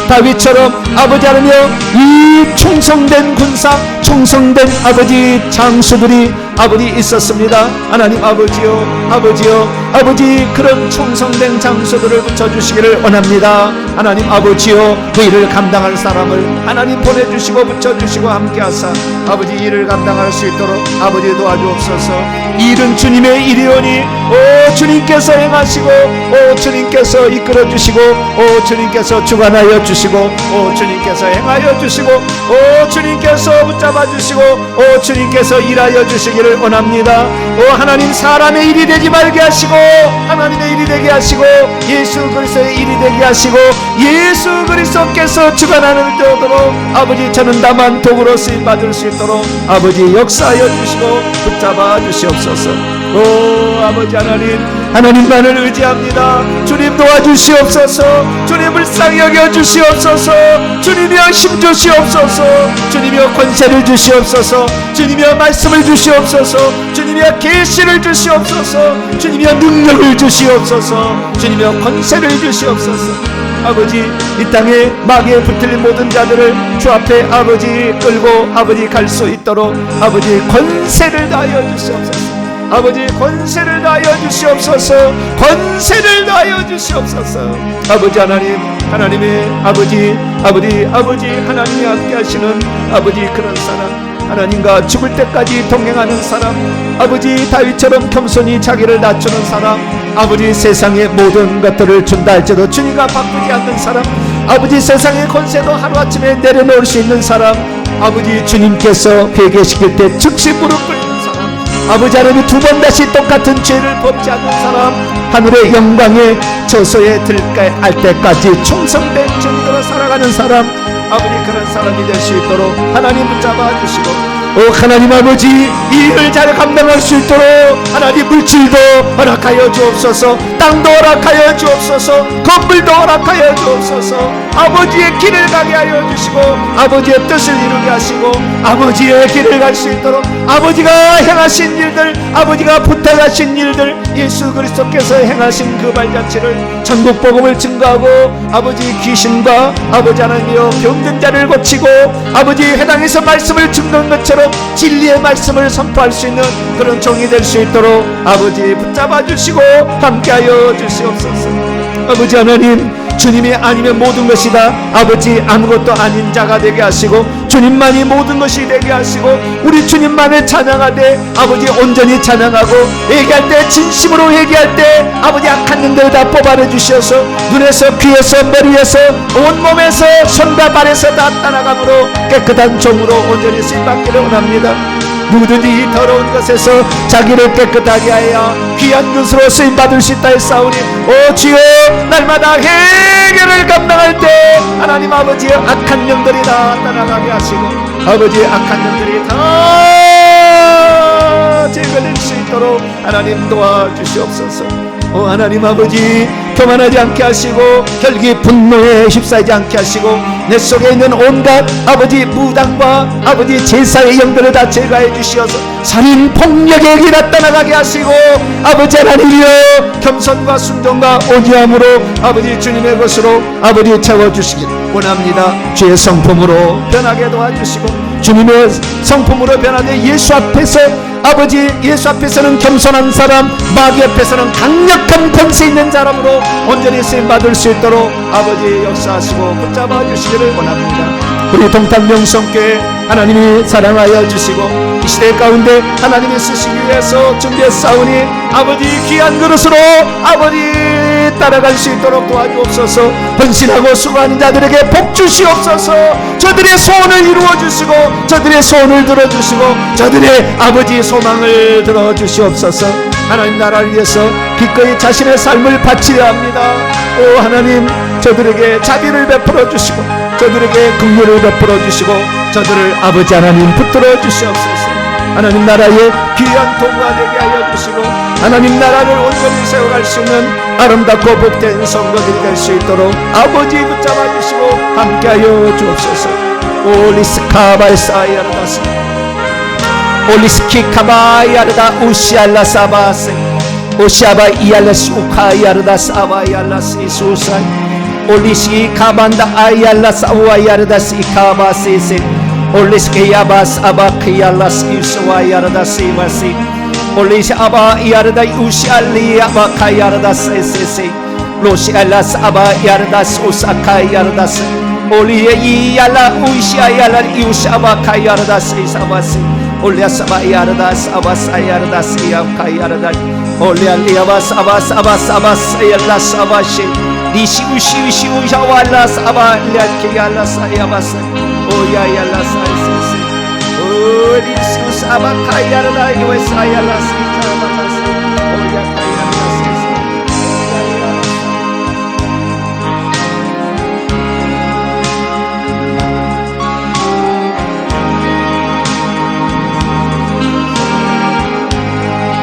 다윗처럼 아버지 하나님이여 이 충성된 군사, 충성된 아버지 장수들이 아버지 있었습니다. 하나님 아버지요, 아버지요, 아버지 그런 충성된 장수들을 붙여주시기를 원합니다. 하나님 아버지요, 그 일을 감당할 사람을 하나님 보내주시고 붙여주시고 함께하사 아버지 일을 감당할 수 있도록 아버지 도와주옵소서. 이 일은 주님의 일이오니 오 주님께서 행하시고 오 주님께서 이끌어주시고 오 주님께서 주관하여 주시고 오 주님께서 행하여 주시고 오 주님께서 붙잡아 주시고 오 주님께서 일하여 주시기를 원합니다. 오 하나님 사람의 일이 되지 말게 하시고 하나님의 일이 되게 하시고 예수 그리스도의 일이 되게 하시고 예수 그리스도께서 주관하는 되도록 아버지 저는 다만 도구로 쓰임받을 수 있도록 아버지 역사하여 주시고 붙잡아 주시옵소서. 오 아버지 하나님만을 의지합니다. 주님 도와주시옵소서. 주님 불쌍히 여겨주시옵소서. 주님이여 힘주시옵소서. 주님이여 권세를 주시옵소서. 주님이여 말씀을 주시옵소서. 주님이여 계시를 주시옵소서. 주님이여 능력을 주시옵소서. 주님이여 권세를 주시옵소서. 아버지 이 땅에 마귀에 붙들린 모든 자들을 주 앞에 아버지 끌고 아버지 갈 수 있도록 아버지 권세를 다하여 주시옵소서. 아버지 권세를 다하여 주시옵소서. 권세를 다하여 주시옵소서. 아버지 하나님의 아버지 하나님이 함께 하시는 아버지 그런 사람, 하나님과 죽을 때까지 동행하는 사람, 아버지 다윗처럼 겸손히 자기를 낮추는 사람, 아버지 세상의 모든 것들을 준다 할지라도 주님과 바꾸지 않는 사람, 아버지 세상의 권세도 하루아침에 내려놓을 수 있는 사람, 아버지 주님께서 회개시킬 때 즉시 무릎 꿇는 사람, 아버지 하나님이 두 번 다시 똑같은 죄를 범지 않는 사람, 하늘의 영광에 저소에 들갈 때까지 충성된 증거로 살아가는 사람, 아버지 그런 사람이 될 수 있도록 하나님 붙잡아 주시고 오 하나님 아버지 이 일을 잘 감당할 수 있도록 하나님 물질도 허락하여 주옵소서. 땅도 허락하여 주옵소서. 건물도 허락하여 주옵소서. 아버지의 길을 가게 하여 주시고 아버지의 뜻을 이루게 하시고 아버지의 길을 갈 수 있도록 아버지가 행하신 일들, 아버지가 부탁하신 일들, 예수 그리스도께서 행하신 그 발자취를 전국 복음을 증거하고 아버지 귀신과 아버지 하나님이여 병든 자를 고치고 아버지 회당에서 말씀을 증거한 것처럼 진리의 말씀을 선포할 수 있는 그런 종이 될 수 있도록 아버지 붙잡아 주시고 함께하여 주시옵소서. 아버지 하나님, 주님이 아니면 모든 것이다. 아버지 아무것도 아닌 자가 되게 하시고 주님만이 모든 것이 되게 하시고 우리 주님만을 찬양하되 아버지 온전히 찬양하고 얘기할 때 진심으로 얘기할 때 아버지 악한 영들 다 뽑아내 주셔서 눈에서 귀에서 머리에서 온몸에서 손과 발에서 다 떠나감으로 깨끗한 종으로 온전히 쓰임받기를 원합니다. 누구든지 이 더러운 것에서 자기를 깨끗하게 하여 귀한 것으로 쓰임받을 수 있다 했사오니 오 주여, 날마다 해결을 감당할 때 하나님 아버지 악한 영들이 다 떠나가게 하시고 아버지 악한 영들이 다 제거될 수 있도록 하나님 도와주시옵소서. 오 하나님 아버지, 교만하지 않게 하시고 혈기 분노에 휩싸이지 않게 하시고 내 속에 있는 온갖 아버지 무당과 아버지 제사의 영들을 다 제거해 주시어서 살인 폭력의 길이 다 떠나가게 하시고 아버지 하나님이여 겸손과 순종과 온유함으로 아버지 주님의 것으로 아버지 채워주시길 원합니다. 주의 성품으로 변하게 도와주시고 주님의 성품으로 변하되 예수 앞에서 아버지 예수 앞에서는 겸손한 사람, 마귀 앞에서는 강력한 권세 있는 사람으로 온전히 쓰임받을 수 있도록 아버지 역사하시고 붙잡아 주시기를 원합니다. 우리 동탄명성교회 하나님이 사랑하여 주시고 이 시대 가운데 하나님이 쓰시기 위해서 준비했사오니 아버지 귀한 그릇으로 아버지 따라갈 수 있도록 도와주옵소서. 헌신하고 수고하는 자들에게 복 주시옵소서. 저들의 소원을 이루어 주시고 저들의 소원을 들어주시고 저들의 아버지 소망을 들어주시옵소서. 하나님 나라를 위해서 기꺼이 자신의 삶을 바치려 합니다. 오 하나님, 저들에게 자비를 베풀어 주시고 저들에게 긍휼을 베풀어 주시고 저들을 아버지 하나님 붙들어 주시옵소서. 하나님 나라의 귀한 도구가 되게 하여 주시고 하나님 나라를 온전히 세워갈 수 있는 아름답고 복된 성도들이 될 수 있도록 아버지 붙잡아 주시고 함께하여 주옵소서. 올리스카바이사이아르다스 올리스키카바이아르다 우시알라사바스 오시아바 이알레스 우카이아르다스 아바이알라스 이수사이 올리시카반다 아이알라스 아와이아르다스 이카바시세 올리스케야바스 아바키알라스 이수와이아르다스 이바시 올리시 아바 이아르다 우시알리 아바카이아르다스 에세세 로시알라스 아바 이아르다스 우사카이아르다스 올리에 이알라 우시아이알라 이우시아바카이아르다스 이사바시 올리아사바 이아르다스 아바사이아르다스 이아카이아르다 올리알리아바스 아바스 아바스 아바스 이알라스 아바시 리시 우시 우시 우샤왈라스 아바 리알키알라스 이아바스 오야이알라스 이세세 오리시 우사바카이아르다 이웨사이알라스 이카바스